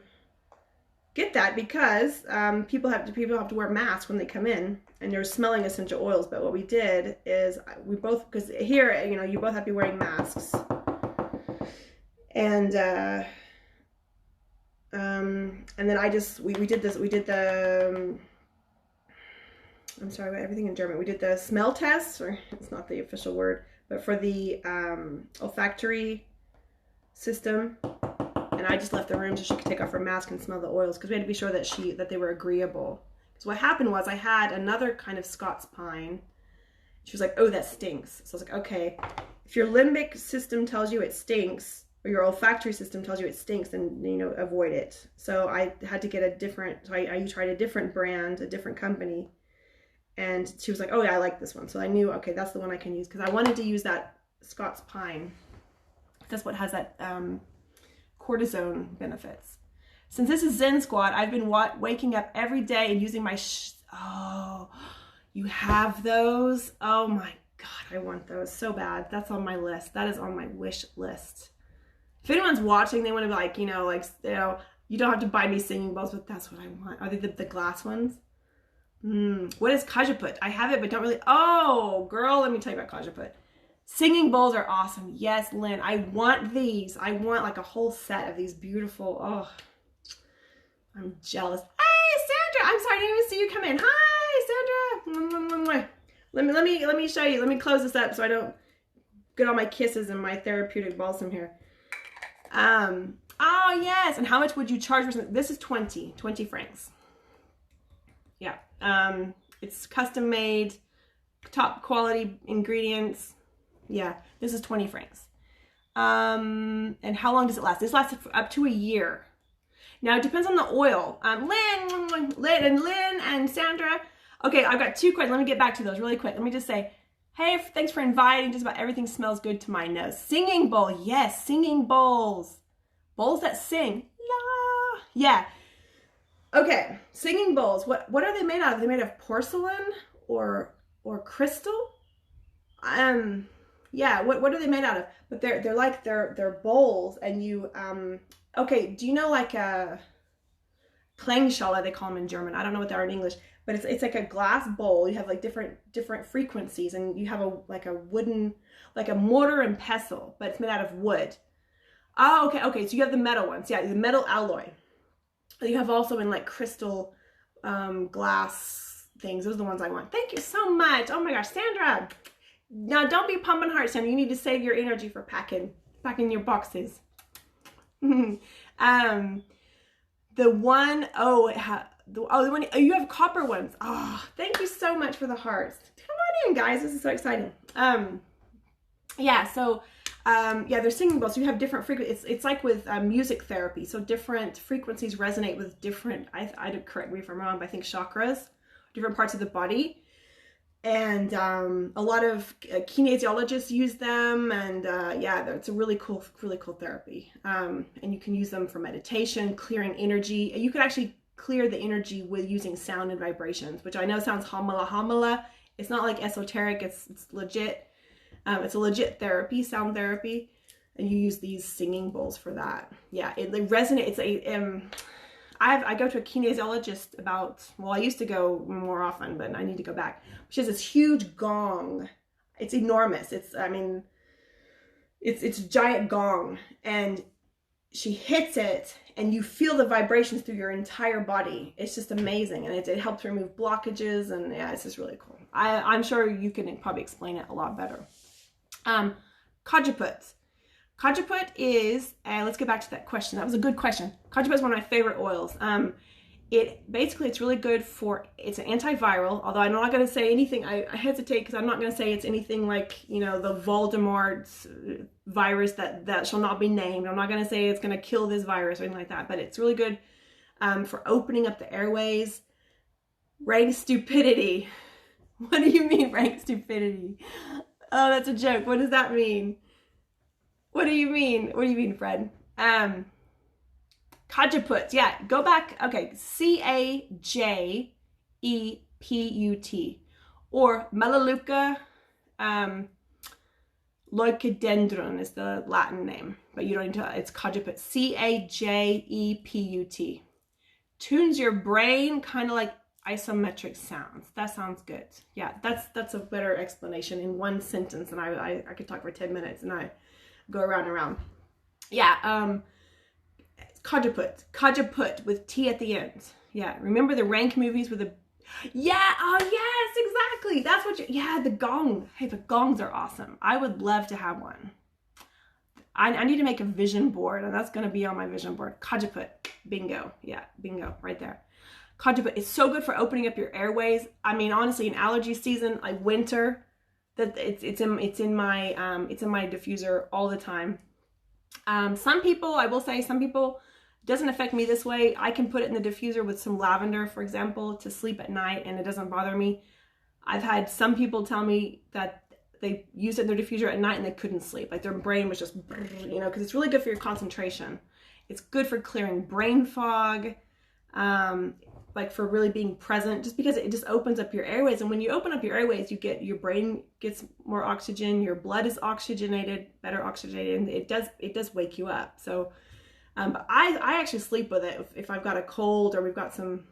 get that because people have to wear masks when they come in, and they're smelling essential oils. But what we did is we both, because here you both have to be wearing masks, and then we did the I'm sorry, everything in German. We did the smell test, or it's not the official word, but for the olfactory system. And I just left the room so she could take off her mask and smell the oils, because we had to be sure that they were agreeable. Because what happened was I had another kind of Scots pine. She was like, "Oh, that stinks." So I was like, "Okay, if your limbic system tells you it stinks, or your olfactory system tells you it stinks, then avoid it." So I had to get a different. So I tried a different brand, a different company, and she was like, "Oh yeah, I like this one." So I knew, okay, that's the one I can use, because I wanted to use that Scots pine. That's what has that cortisone benefits. Since this is Zen Squat, I've been waking up every day and using my oh, you have those? Oh my God, I want those so bad. That's on my list. That is on my wish list. If anyone's watching, they want to be like, you don't have to buy me singing bowls, but that's what I want. Are they the glass ones? What is Cajeput? I have it, but don't really. Oh, girl, let me tell you about Cajeput. Singing bowls are awesome. Yes, Lynn, I want these. I want like a whole set of these beautiful. Oh, I'm jealous. Hey, Sandra, I'm sorry, I didn't even see you come in. Hi, Sandra. Let me show you. Let me close this up so I don't get all my kisses and my therapeutic balsam here. Oh yes, and how much would you charge for something? This is 20 francs. Yeah, it's custom made, top quality ingredients. Yeah, this is 20 francs. And how long does it last? This lasts up to a year. Now, it depends on the oil. Lynn and Sandra. Okay, I've got 2 questions. Let me get back to those really quick. Let me just say, hey, thanks for inviting. Just about everything smells good to my nose. Singing bowl. Yes, singing bowls. Bowls that sing. La. Yeah. Okay, singing bowls. What are they made out of? Are they made of porcelain or crystal? Yeah, what are they made out of? But they're bowls, and you okay, do you know like a Klangschale, they call them in German. I don't know what they are in English, but it's like a glass bowl. You have like different frequencies, and you have a wooden, like a mortar and pestle, but it's made out of wood. Oh, okay. So you have the metal ones, yeah, the metal alloy. You have also in like crystal, glass things. Those are the ones I want. Thank you so much. Oh my gosh, Sandra. Now don't be pumping hearts, Sandra. You need to save your energy for packing your boxes. The one, you have copper ones. Oh, thank you so much for the hearts. Come on in, guys. This is so exciting. They're singing bowls. So you have different frequencies. It's like with music therapy. So different frequencies resonate with different, correct me if I'm wrong, but I think chakras, different parts of the body. And a lot of kinesiologists use them, and it's a really cool therapy. And you can use them for meditation, clearing energy. You can actually clear the energy with using sound and vibrations, which I know sounds hamala. It's not like esoteric. It's legit. It's a legit therapy, sound therapy, and you use these singing bowls for that. Yeah, they resonate. It's I go to a kinesiologist I used to go more often, but I need to go back. She has this huge gong. It's enormous. It's a giant gong, and she hits it, and you feel the vibrations through your entire body. It's just amazing, and it helps remove blockages, and yeah, it's just really cool. I'm sure you can probably explain it a lot better. Kajaput. Kajaput is, let's get back to that question. That was a good question. Kajaput is one of my favorite oils. It's really good it's an antiviral, although I'm not going to say anything. I hesitate because I'm not going to say it's anything like, the Voldemort's virus that shall not be named. I'm not going to say it's going to kill this virus or anything like that, but it's really good for opening up the airways. Rank stupidity. What do you mean, rank stupidity? Oh, that's a joke. What does that mean? What do you mean? What do you mean, Fred? Kajaput. Yeah, go back. Okay, Cajeput. Or Melaleuca leucodendron is the Latin name, but you don't need to, it's Kajaput. Cajeput. Tunes your brain, kind of like isometric sounds. That sounds good. Yeah, that's a better explanation in one sentence, and I could talk for 10 minutes and I go around and around. Yeah, Kajaput with T at the end. Yeah, remember the Rank movies with the, yeah, oh yes, exactly. That's what the gong. Hey, the gongs are awesome. I would love to have one. I need to make a vision board, and that's going to be on my vision board. Kajaput, bingo. Yeah, bingo, right there. Kajaput is so good for opening up your airways. I mean, honestly, in allergy season, like winter, that it's in my diffuser all the time. Some people, it doesn't affect me this way. I can put it in the diffuser with some lavender, for example, to sleep at night, and it doesn't bother me. I've had some people tell me that they used it in their diffuser at night and they couldn't sleep. Like their brain was just, because it's really good for your concentration. It's good for clearing brain fog, like for really being present, just because it just opens up your airways. And when you open up your airways, your brain gets more oxygen, your blood is oxygenated, better oxygenated, and it does wake you up. So, but I actually sleep with it. If I've got a cold or we've got some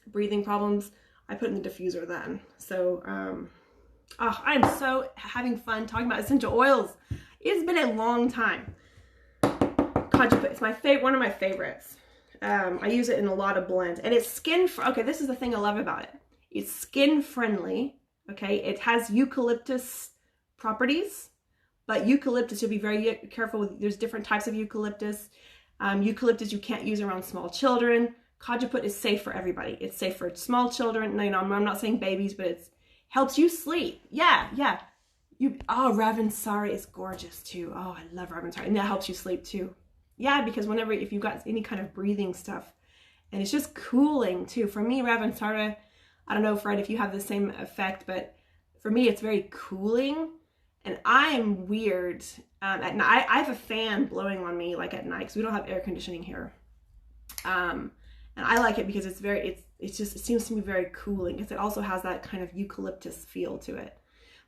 breathing problems, I put it in the diffuser then. So, I'm so having fun talking about essential oils. It's been a long time. Kajaput, it's one of my favorites. I use it in a lot of blends, and it's okay, this is the thing I love about it. It's skin friendly, okay? It has eucalyptus properties, but eucalyptus, you'll be very careful with, there's different types of eucalyptus. Eucalyptus you can't use around small children. Kajaput is safe for everybody. It's safe for small children. No, I'm not saying babies, but it helps you sleep. Yeah. Ravensari is gorgeous too. Oh, I love Ravensari, and that helps you sleep too. Yeah, because if you've got any kind of breathing stuff, and it's just cooling too. For me, Ravensara, I don't know, Fred, if you have the same effect, but for me, it's very cooling. And I'm weird at night. I have a fan blowing on me like at night because we don't have air conditioning here. And I like it because it seems to me very cooling, because it also has that kind of eucalyptus feel to it.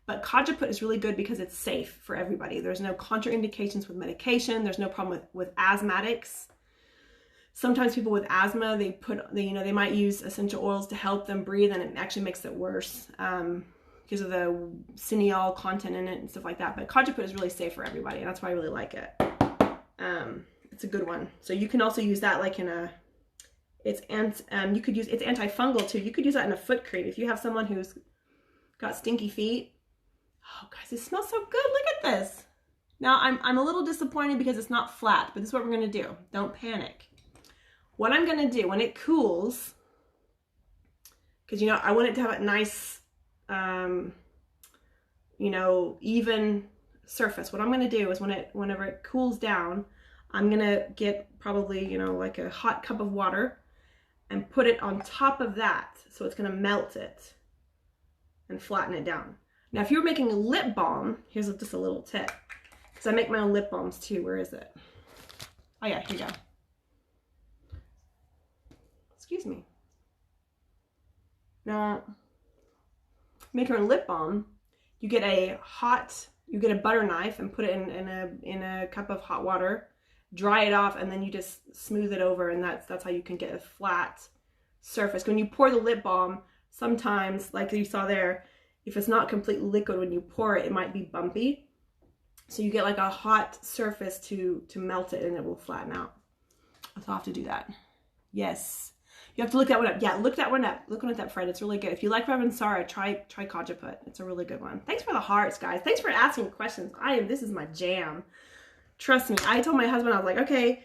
But Cajeput is really good because it's safe for everybody. There's no contraindications with medication. There's no problem with asthmatics. Sometimes people with asthma, they might use essential oils to help them breathe, and it actually makes it worse because of the cineol content in it and stuff like that. But Cajeput is really safe for everybody, and that's why I really like it. It's a good one. So you can also use that like in a, it's antifungal too. You could use that in a foot cream if you have someone who's got stinky feet. Oh guys, it smells so good. Look at this. Now I'm a little disappointed because it's not flat, but this is what we're gonna do. Don't panic. What I'm gonna do when it cools, because I want it to have a nice, even surface. What I'm gonna do is whenever it cools down, I'm gonna get probably, like a hot cup of water and put it on top of that. So it's gonna melt it and flatten it down. Now, if you were making a lip balm, here's just a little tip. Because I make my own lip balms too. Where is it? Oh yeah, here you go. Excuse me. Now, make your own lip balm. You get a butter knife and put it in a cup of hot water. Dry it off, and then you just smooth it over, and that's how you can get a flat surface. When you pour the lip balm, sometimes, like you saw there, if it's not completely liquid when you pour it, it might be bumpy. So you get like a hot surface to melt it, and it will flatten out. I'll have to do that. Yes. You have to look that one up. Yeah, look that one up. Look one up, Fred. It's really good. If you like Ravinsara, try Cajeput. It's a really good one. Thanks for the hearts, guys. Thanks for asking questions. This is my jam. Trust me. I told my husband, I was like, okay,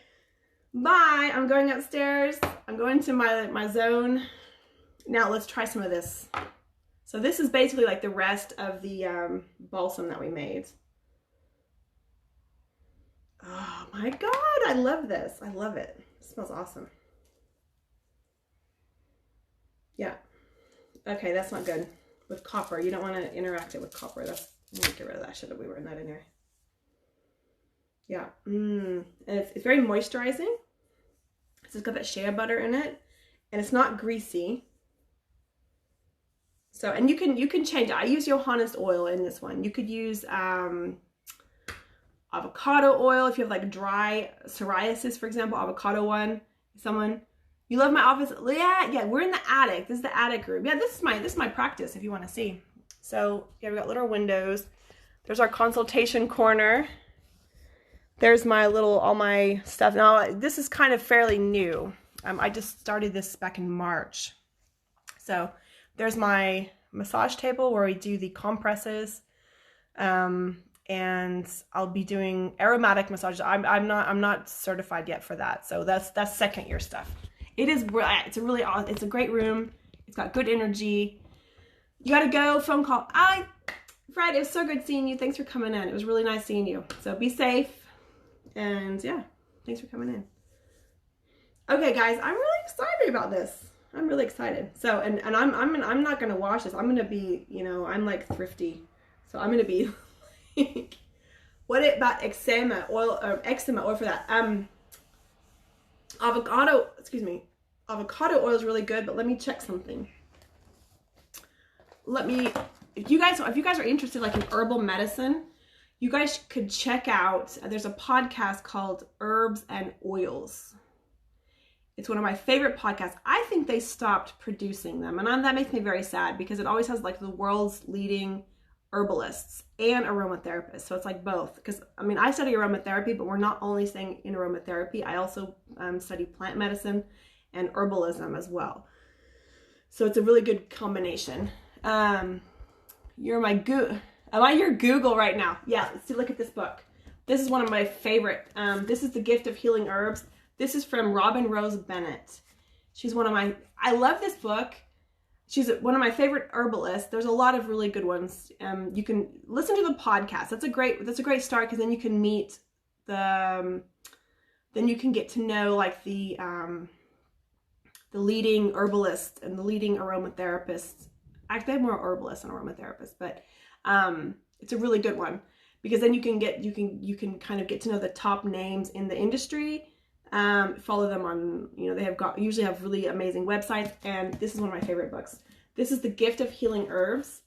bye. I'm going upstairs. I'm going to my zone. Now let's try some of this. So this is basically like the rest of the balsam that we made. Oh my God, I love this. I love it. It smells awesome. Yeah. Okay, that's not good. With copper, you don't want to interact it with copper. Let me get rid of that. We were in that in there. Yeah. And it's very moisturizing. It's got that shea butter in it, and it's not greasy. So, and you can change it. I use Johannes oil in this one. You could use avocado oil if you have like dry psoriasis, for example. Avocado one. You love my office? Yeah. We're in the attic. This is the attic room. Yeah, this is my practice if you want to see. So yeah, we got little windows. There's our consultation corner. There's all my stuff. Now, this is kind of fairly new. I just started this back in March. So there's my massage table where we do the compresses. And I'll be doing aromatic massages. I'm not certified yet for that. So that's second year stuff. It's a great room. It's got good energy. You gotta go. Phone call. Fred, it was so good seeing you. Thanks for coming in. It was really nice seeing you. So be safe. And yeah, thanks for coming in. Okay, guys, I'm really excited about this. I'm really excited. So, and I'm not gonna wash this. I'm gonna be, I'm like thrifty. So I'm gonna be like, what about eczema oil for that? Avocado oil is really good, but let me check something. If you guys are interested like in herbal medicine, you guys could check out, there's a podcast called Herbs and Oils. It's one of my favorite podcasts. I think they stopped producing them, and that makes me very sad because it always has like the world's leading herbalists and aromatherapists. So it's like both, because I study aromatherapy, but we're not only staying in aromatherapy. I also study plant medicine and herbalism as well. So it's a really good combination. You're my am I your Google right now? Yeah, let's look at this book. This is one of my favorite. This is The Gift of Healing Herbs. This is from Robin Rose Bennett. She's I love this book. She's one of my favorite herbalists. There's a lot of really good ones. You can listen to the podcast. That's a great start, because then you can meet then you can get to know like the leading herbalists and the leading aromatherapists. Actually, they have more herbalists than aromatherapists, but it's a really good one, because then you can kind of get to know the top names in the industry. Follow them on, they usually have really amazing websites. And this is one of my favorite books. This is The Gift of Healing Herbs.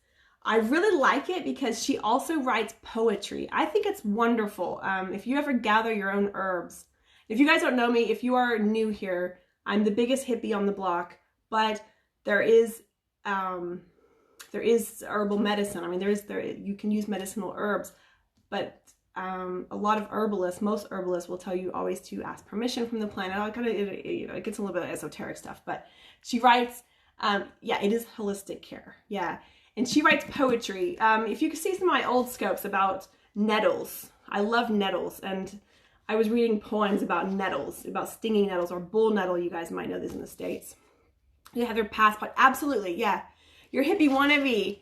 I really like it because she also writes poetry. I think it's wonderful. If you ever gather your own herbs, if you guys don't know me, if you are new here, I'm the biggest hippie on the block, but there is herbal medicine. I mean, you can use medicinal herbs, but a lot of most herbalists will tell you always to ask permission from the plant. It gets a little bit of esoteric stuff, but she writes, it is holistic care. Yeah. And she writes poetry. If you can see some of my old scopes about nettles, I love nettles. And I was reading poems about nettles, about stinging nettles or bull nettle. You guys might know this in the States. You have their passport. Absolutely. Yeah. Your hippie wannabe.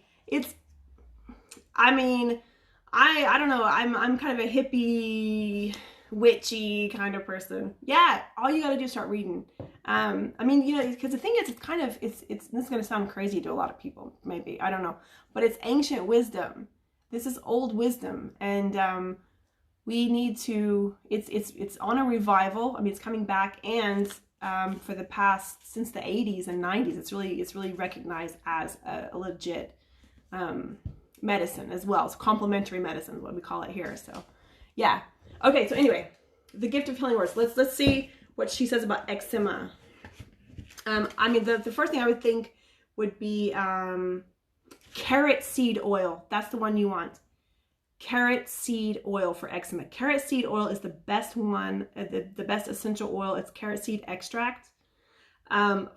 I don't know. I'm kind of a hippie, witchy kind of person. Yeah. All you got to do is start reading. Because the thing is, this is going to sound crazy to a lot of people, maybe. I don't know. But it's ancient wisdom. This is old wisdom. And we need to, it's on a revival. I mean, it's coming back. And for the past, since the 80s and 90s, it's really recognized as a legit medicine as well. It's complementary medicine is what we call it here. So, yeah. Okay, so anyway, The Gift of Healing Herbs. Let's see what she says about eczema. The first thing I would think would be carrot seed oil. That's the one you want. Carrot seed oil for eczema. Carrot seed oil is the best one, the best essential oil. It's carrot seed extract. Carrot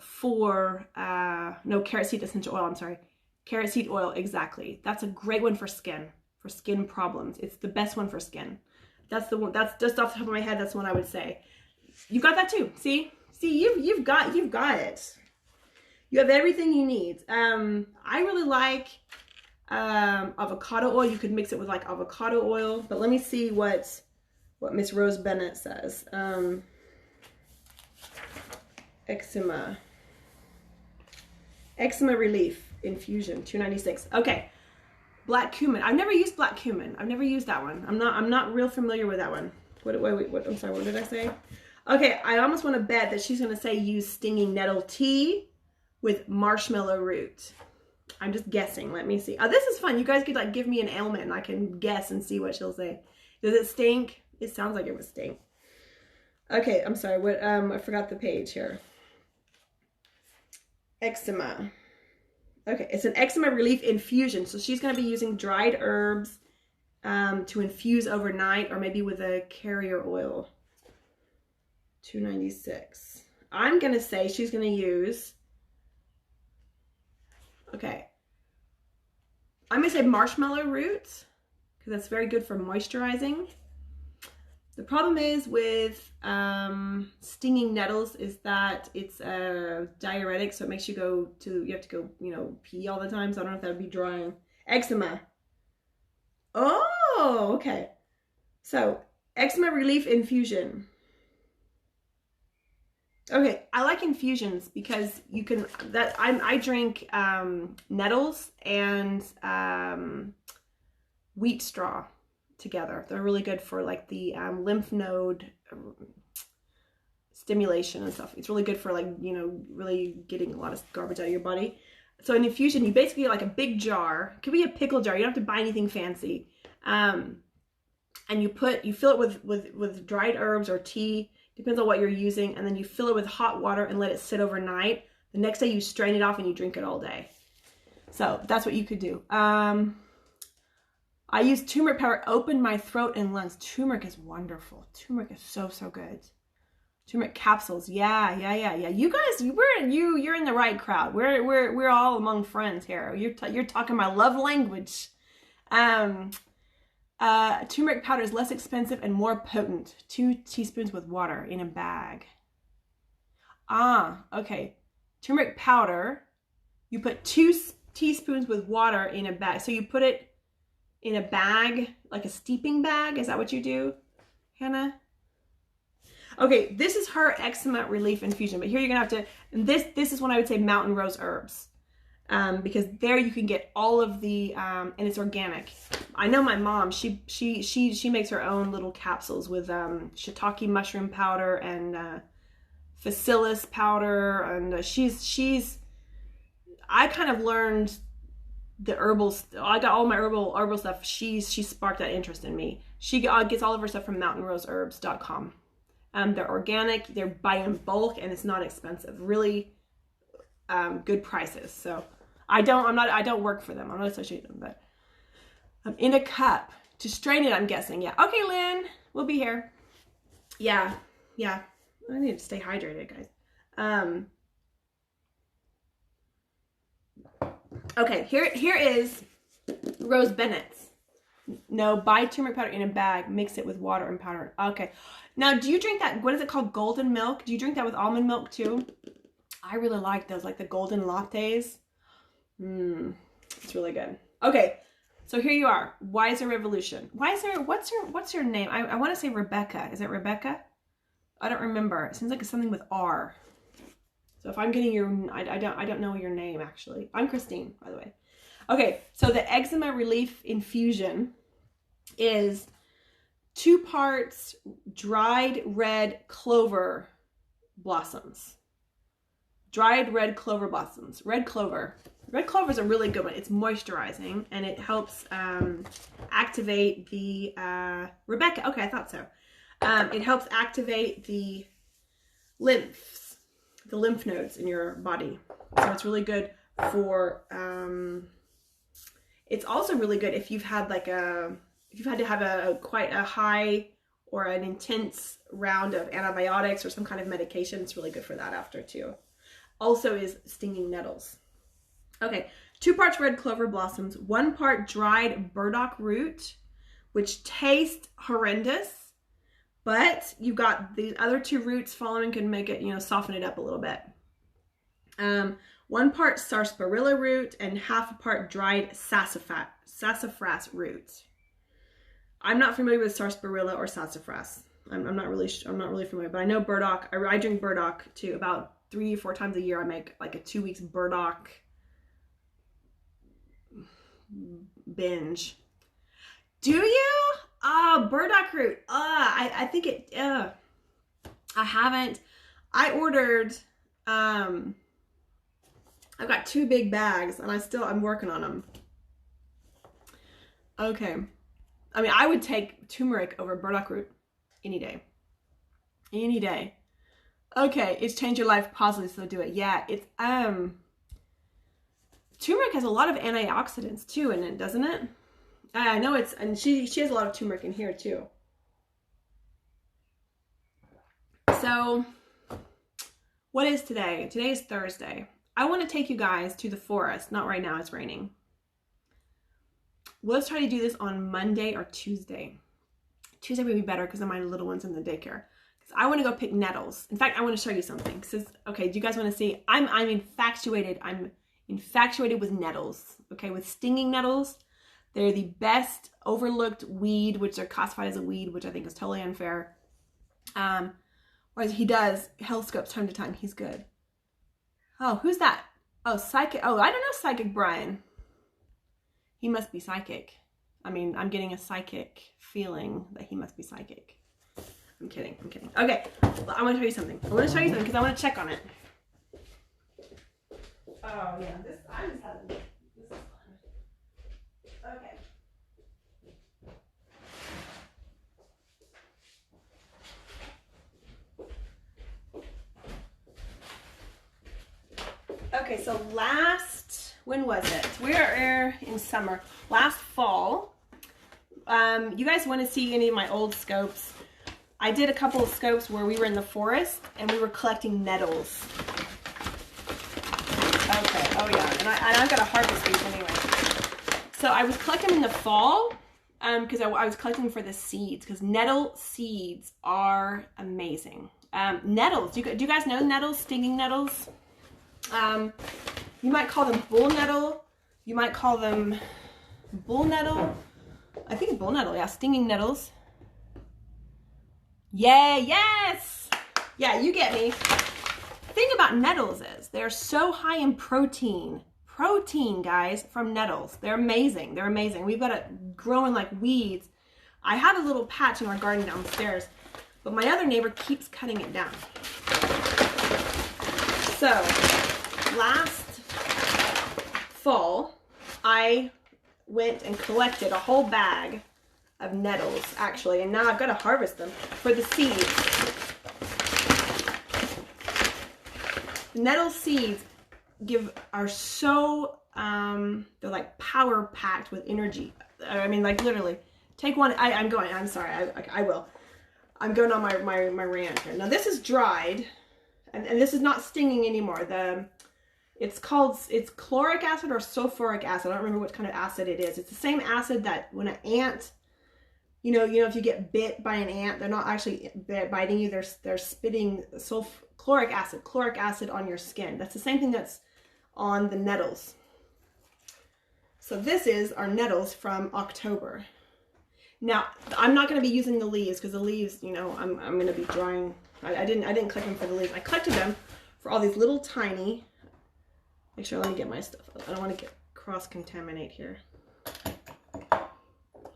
seed essential oil, I'm sorry. Carrot seed oil, exactly. That's a great one for skin problems. It's the best one for skin. That's the one, that's just off the top of my head, that's the one I would say. You got that too. See, you've got it. You have everything you need. I really like avocado oil. You could mix it with like avocado oil, but let me see what Miss Rose Bennett says. Eczema relief infusion, $2.96. Okay. Black cumin. I've never used black cumin. I've never used that one. I'm not real familiar with that one. What I'm sorry, what did I say? Okay, I almost want to bet that she's going to say use stinging nettle tea with marshmallow root. I'm just guessing. Let me see. Oh, this is fun. You guys could like give me an ailment and I can guess and see what she'll say. Does it stink? It sounds like it would stink. Okay, I'm sorry. What I forgot the page here. Eczema. Okay, it's an eczema relief infusion. So she's going to be using dried herbs to infuse overnight or maybe with a carrier oil. $2.96. I'm going to say she's going to use, okay, I'm going to say marshmallow root because that's very good for moisturizing. The problem is with stinging nettles is that it's a diuretic, so it makes you you have to go, pee all the time. So I don't know if that would be drying. Eczema. Oh, okay. So eczema relief infusion. Okay, I like infusions because you can, I drink nettles and wheat straw together. They're really good for like the lymph node stimulation and stuff. It's really good for like, really getting a lot of garbage out of your body. So an infusion, you basically get like a big jar. It could be a pickle jar. You don't have to buy anything fancy. And you fill it with dried herbs or tea. Depends on what you're using. And then you fill it with hot water and let it sit overnight. The next day you strain it off and you drink it all day. So that's what you could do. I use turmeric powder, open my throat and lungs. Turmeric is wonderful. Turmeric is so good. Turmeric capsules. Yeah. You guys, you're in the right crowd. We're all among friends here. You're talking my love language. Turmeric powder is less expensive and more potent. 2 teaspoons with water in a bag. Okay. Turmeric powder, you put 2 teaspoons with water in a bag. So you put it in a bag, like a steeping bag. Is that what you do, Hannah? Okay, this is her eczema relief infusion. But here you're going to have to, this is when I would say mountain rose herbs. because there you can get all of the, and it's organic. I know my mom, she makes her own little capsules with shiitake mushroom powder and bacillus powder, and I kind of learned the herbals. I got all my herbal stuff. She sparked that interest in me. She gets all of her stuff from mountainroseherbs.com. They're organic, they're buy in bulk, and it's not expensive. Really good prices. So I don't work for them. I'm not associated with them, but in a cup to strain it, I'm guessing. Yeah. Okay, Lynn, we'll be here. Yeah. I need to stay hydrated, guys. Okay, here is Rose Bennett's. No, buy turmeric powder in a bag, mix it with water and powder. Okay. Now, do you drink that? What is it called? Golden milk? Do you drink that with almond milk too? I really like those, like the golden lattes. It's really good. Okay, so here you are. Wiser Revolution. Wiser, what's your name? I want to say Rebecca. Is it Rebecca? I don't remember. It seems like it's something with R. So if I'm getting your, I don't know your name actually. I'm Christine, by the way. Okay, so the Eczema Relief Infusion is 2 parts dried red clover blossoms. Dried red clover blossoms. Red clover. Red clover is a really good one. It's moisturizing and it helps activate the Rebecca. Okay, I thought so. It helps activate the lymph nodes in your body. So it's really good for. It's also really good if you've had to have quite a high or an intense round of antibiotics or some kind of medication. It's really good for that after too. Also is stinging nettles. Okay, 2 parts red clover blossoms, 1 part dried burdock root, which tastes horrendous, but you've got the other 2 roots following can make it, soften it up a little bit. 1 part sarsaparilla root and half a part dried sassafras root. I'm not familiar with sarsaparilla or sassafras. I'm not really familiar, but I know burdock. I drink burdock too. About 3 or 4 times a year, I make like a 2 weeks burdock binge. Do you? Burdock root. I think it. I haven't. I ordered. I've got 2 big bags, and I'm working on them. Okay. I mean, I would take turmeric over burdock root any day. Any day. Okay, it's changed your life positively, so do it. Yeah, it's turmeric has a lot of antioxidants too in it, doesn't it? I know it's, and she has a lot of turmeric in here too. So, what is today? Today is Thursday. I want to take you guys to the forest. Not right now, it's raining. Let's try to do this on Monday or Tuesday. Tuesday would be better because of my little ones in the daycare. Because I want to go pick nettles. In fact, I want to show you something. Okay, do you guys want to see? I'm infatuated. I'm infatuated with nettles. Okay, with stinging nettles. They're the best overlooked weed, which are classified as a weed, which I think is totally unfair. Whereas he does health scopes time to time. He's good. Oh, who's that? Oh, Psychic. Oh, I don't know Psychic Brian. He must be psychic. I mean, I'm getting a psychic feeling that he must be psychic. I'm kidding. Okay, well, I want to show you something. Because I want to check on it. Oh, yeah. I'm just having this is fun. Okay. Okay, so when was it? We are in summer. Last fall. You guys want to see any of my old scopes? I did a couple of scopes where we were in the forest and we were collecting nettles. Okay, oh yeah, and I've got to harvest these anyway. So I was collecting them in the fall because I was collecting them for the seeds, because nettle seeds are amazing. Nettles, do you guys know nettles, stinging nettles? You might call them bull nettle. You might call them bull nettle. I think it's bull nettle, yeah, stinging nettles. Yay, yes! Yeah, you get me. The thing about nettles is they're so high in protein. protein, guys, from Nettles. They're amazing. They're amazing. We've got it growing like weeds. I have a little patch in our garden downstairs, but my other neighbor keeps cutting it down. So last fall, I went and collected a whole bag of Nettles, actually, and now I've got to harvest them for the seeds. The Nettle seeds are so, they're like power packed with energy. I mean, like literally, take one. I'm sorry, I will. I'm going on my rant here. Now this is dried, and this is not stinging anymore. It's chloric acid or sulfuric acid. I don't remember what kind of acid it is. It's the same acid that when an ant, you know, if you get bit by an ant, they're not actually biting you. They're spitting chloric acid on your skin. That's the same thing that's on the Nettles. So this is our Nettles from October. Now, I'm not going to be using the leaves because the leaves, you know, I'm going to be drying. I didn't collect them for the leaves. I collected them for all these little tiny. Make sure, let me get my stuff. I don't want to get cross-contaminate here.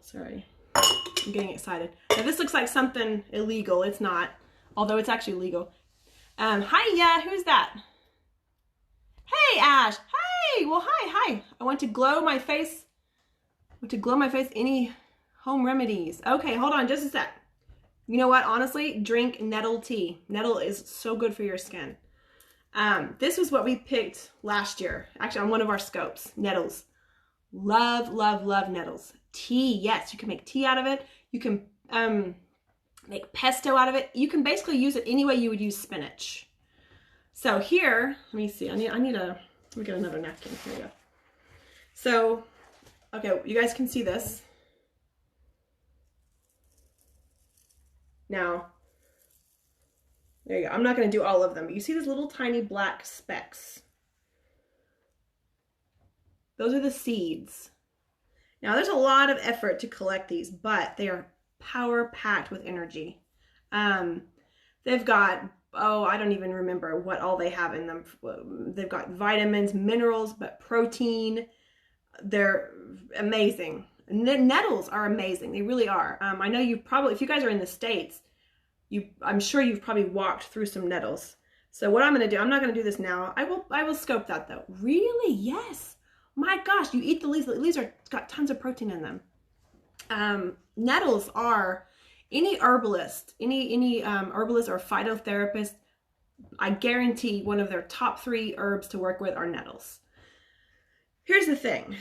Sorry. I'm getting excited. Now, this looks like something illegal. It's not, although it's actually legal. Hiya, who's that? Hey, Ash. Hey, well, hi. I want to glow my face. Any home remedies? Okay, hold on just a sec. You know what? Honestly, drink Nettle tea. Nettle is so good for your skin. This was what we picked last year. Actually, on one of our scopes. Nettles. Love Nettles. Tea, yes. You can make tea out of it. You can make pesto out of it. You can basically use it any way you would use spinach. So here, let me see. Let me get another napkin. Here we go. So, okay, you guys can see this. Now, there you go. I'm not going to do all of them, but you see these little tiny black specks. Those are the seeds. Now, there's a lot of effort to collect these, but they are power-packed with energy. They've got, I don't even remember what all they have in them. They've got vitamins, minerals, but protein. They're amazing. Nettles are amazing. They really are. I know you probably, if you guys are in the States, I'm sure you've probably walked through some Nettles. So what I'm going to do, I'm not going to do this now. I will scope that though. Really? Yes. My gosh, you eat the leaves. The leaves got tons of protein in them. Nettles are, any herbalist, any herbalist or phytotherapist, I guarantee one of their top 3 herbs to work with are nettles. Here's the thing.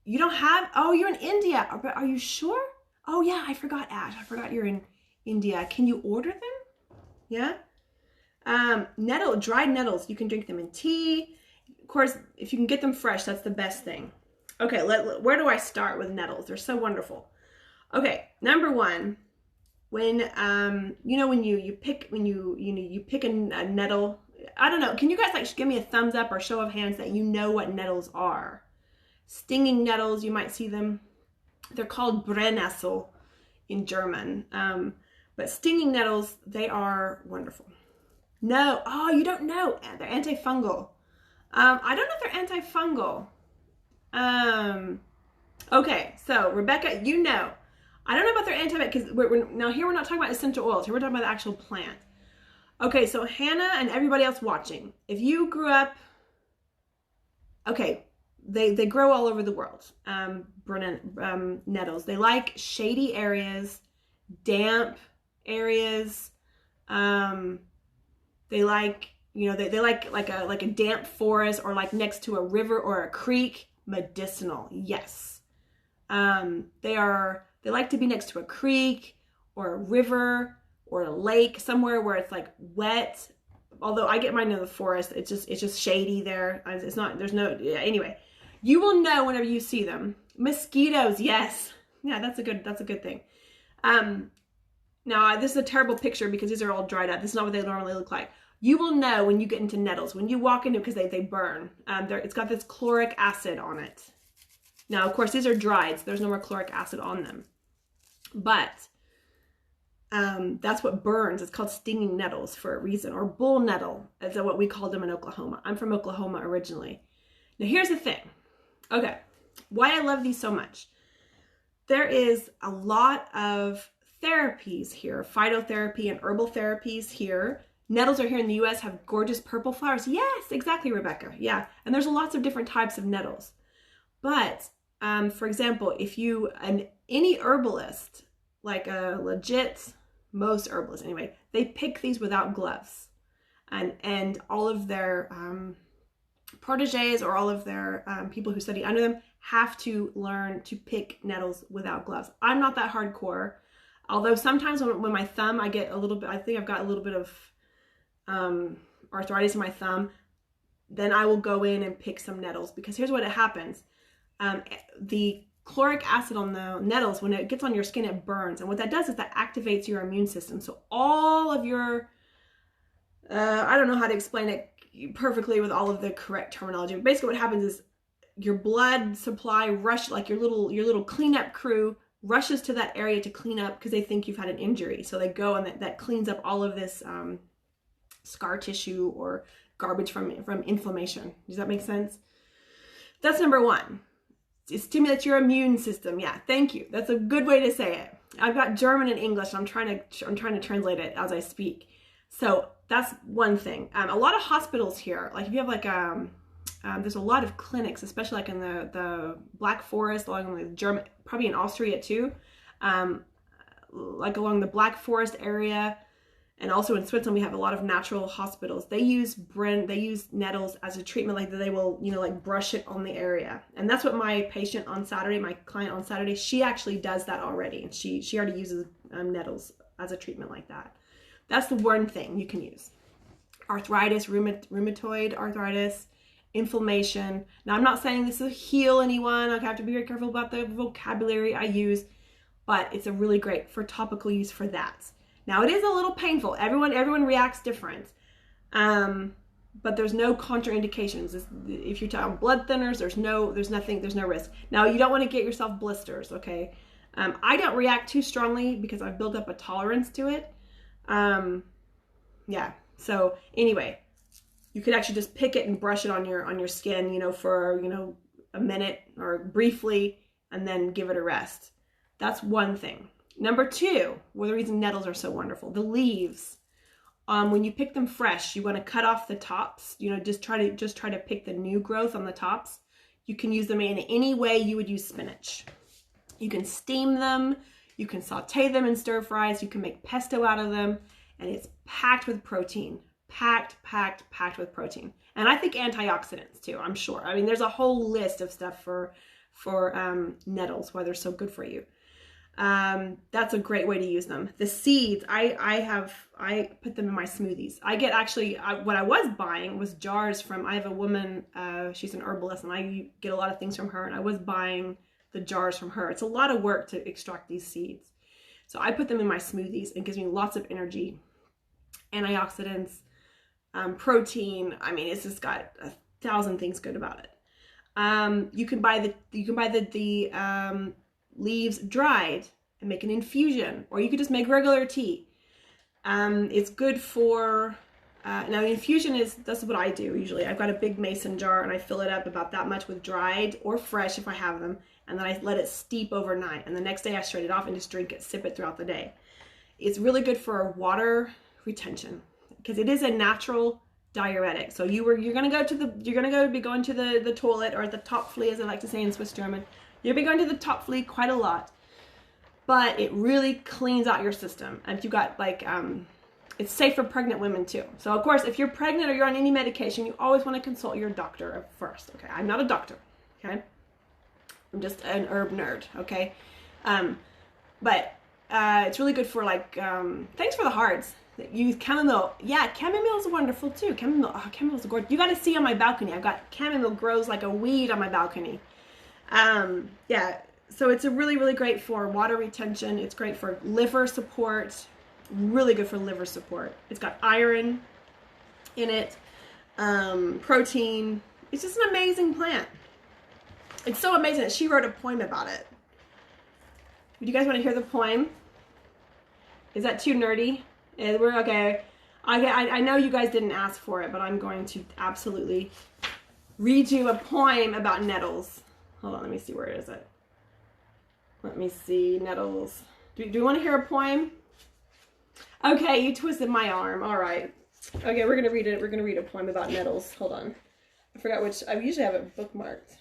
You don't have, you're in India. Are you sure? Oh yeah, I forgot, Ash. I forgot you're in India. Can you order them? Yeah. Dried nettles, you can drink them in tea. Of course, if you can get them fresh, that's the best thing. Okay, where do I start with nettles? They're so wonderful. Okay, number 1, when when you pick a nettle. I don't know. Can you guys give me a thumbs up or show of hands that you know what nettles are? Stinging nettles, you might see them. They're called Brennnessel in German. But stinging nettles, they are wonderful. No, you don't know. They're antifungal. I don't know if they're antifungal. Okay, so Rebecca, you know. I don't know about their antibiotic because now here we're not talking about essential oils. Here we're talking about the actual plant. Okay, so Hannah and everybody else watching, if you grew up, okay, they grow all over the world. Nettles. They like shady areas, damp areas. They like, they like a damp forest or like next to a river or a creek. Medicinal, yes. They like to be next to a creek or a river or a lake, somewhere where it's like wet. Although I get mine in the forest, it's just shady there. Anyway, you will know whenever you see them. Mosquitoes, yes. Yeah, that's a good thing. Now this is a terrible picture because these are all dried up. This is not what they normally look like. You will know when you get into nettles, when you walk into, because they burn. It's got this chloric acid on it. Now, of course, these are dried, so there's no more chloric acid on them. But That's what burns. It's called stinging nettles for a reason, or bull nettle, is what we called them in Oklahoma. I'm from Oklahoma originally. Now here's the thing. Okay, why I love these so much. There is a lot of therapies here, phytotherapy and herbal therapies here. Nettles are here in the US, have gorgeous purple flowers. Yes, exactly, Rebecca. Yeah, and there's lots of different types of nettles. But for example, if you, any herbalist, like a legit, most herbalists anyway, they pick these without gloves. And all of their proteges or all of their people who study under them have to learn to pick nettles without gloves. I'm not that hardcore. Although sometimes when my thumb, I get a little bit, I think I've got a little bit of arthritis in my thumb, then I will go in and pick some nettles, because here's what happens. The chloric acid on the nettles, when it gets on your skin, it burns. And what that does is that activates your immune system. So all of your, I don't know how to explain it perfectly with all of the correct terminology. But basically what happens is your blood supply like your little cleanup crew rushes to that area to clean up because they think you've had an injury. So they go, and that cleans up all of this scar tissue or garbage from inflammation. Does that make sense? That's number one. It stimulates your immune system. Yeah, thank you. That's a good way to say it. I've got German and English. I'm trying to translate it as I speak. So that's one thing. A lot of hospitals here, like if you have there's a lot of clinics, especially like in the Black Forest, along with German, probably in Austria too, like along the Black Forest area, and also in Switzerland we have a lot of natural hospitals. They use nettles as a treatment, like they will, like brush it on the area. And that's what my patient on Saturday, my client on Saturday, she actually does that already, and she already uses nettles as a treatment like that. That's the one thing you can use. Arthritis, rheumatoid arthritis, inflammation. Now, I'm not saying this will heal anyone. I have to be very careful about the vocabulary I use, but it's a really great for topical use for that. Now, it is a little painful. Everyone reacts different, but there's no contraindications. If you're talking blood thinners, there's no risk. Now, you don't want to get yourself blisters, okay? I don't react too strongly because I've built up a tolerance to it. Yeah. So anyway, you could actually just pick it and brush it on your skin, for, a minute or briefly, and then give it a rest. That's one thing. Number two, the reason nettles are so wonderful, the leaves. When you pick them fresh, you want to cut off the tops, just try to pick the new growth on the tops. You can use them in any way you would use spinach. You can steam them, you can saute them in stir fries, you can make pesto out of them, and it's packed with protein. Packed with protein. And I think antioxidants too, I'm sure. I mean, there's a whole list of stuff for nettles, why they're so good for you. That's a great way to use them. The seeds, I put them in my smoothies. I get what I was buying was jars from, I have a woman, she's an herbalist, and I get a lot of things from her, and I was buying the jars from her. It's a lot of work to extract these seeds. So I put them in my smoothies. It gives me lots of energy, antioxidants, protein. I mean, it's just got 1,000 things good about it. You can buy the leaves dried and make an infusion, or you could just make regular tea. It's good for, now the infusion that's what I do usually. I've got a big mason jar and I fill it up about that much with dried or fresh if I have them, and then I let it steep overnight, and the next day I straight it off and just drink it, sip it throughout the day. It's really good for water retention because it is a natural diuretic. So you're going to be going to the toilet, or the top flea, as I like to say in Swiss German. You'll be going to the top flea quite a lot, but it really cleans out your system. And if you got it's safe for pregnant women too. So of course, if you're pregnant or you're on any medication, you always want to consult your doctor first. Okay, I'm not a doctor. Okay, I'm just an herb nerd. Okay, but it's really good for thanks for the hearts. Use chamomile. Yeah, chamomile is wonderful too. Chamomile is gorgeous. You got to see on my balcony. I've got chamomile grows like a weed on my balcony. Yeah, so it's a really great for water retention. It's great for liver support. Really good for liver support. It's got iron in it, protein. It's just an amazing plant. It's so amazing that she wrote a poem about it. Do you guys want to hear the poem? Is that too nerdy? We're okay. I know you guys didn't ask for it, but I'm going to absolutely read you a poem about nettles. Hold on, let me see, where is it? Let me see, nettles. Do you want to hear a poem? Okay, you twisted my arm. All right. Okay, we're gonna read it. We're gonna read a poem about nettles. Hold on. I forgot which. I usually have it bookmarked.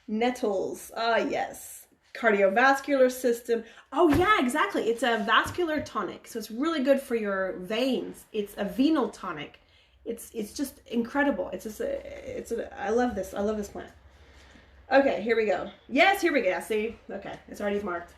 Nettles. Ah, yes. Cardiovascular system. Oh yeah, exactly. It's a vascular tonic, so it's really good for your veins. It's a venal tonic. It's just incredible. I love this. I love this plant. Okay, here we go. Yes, here we go. See? Okay, it's already marked.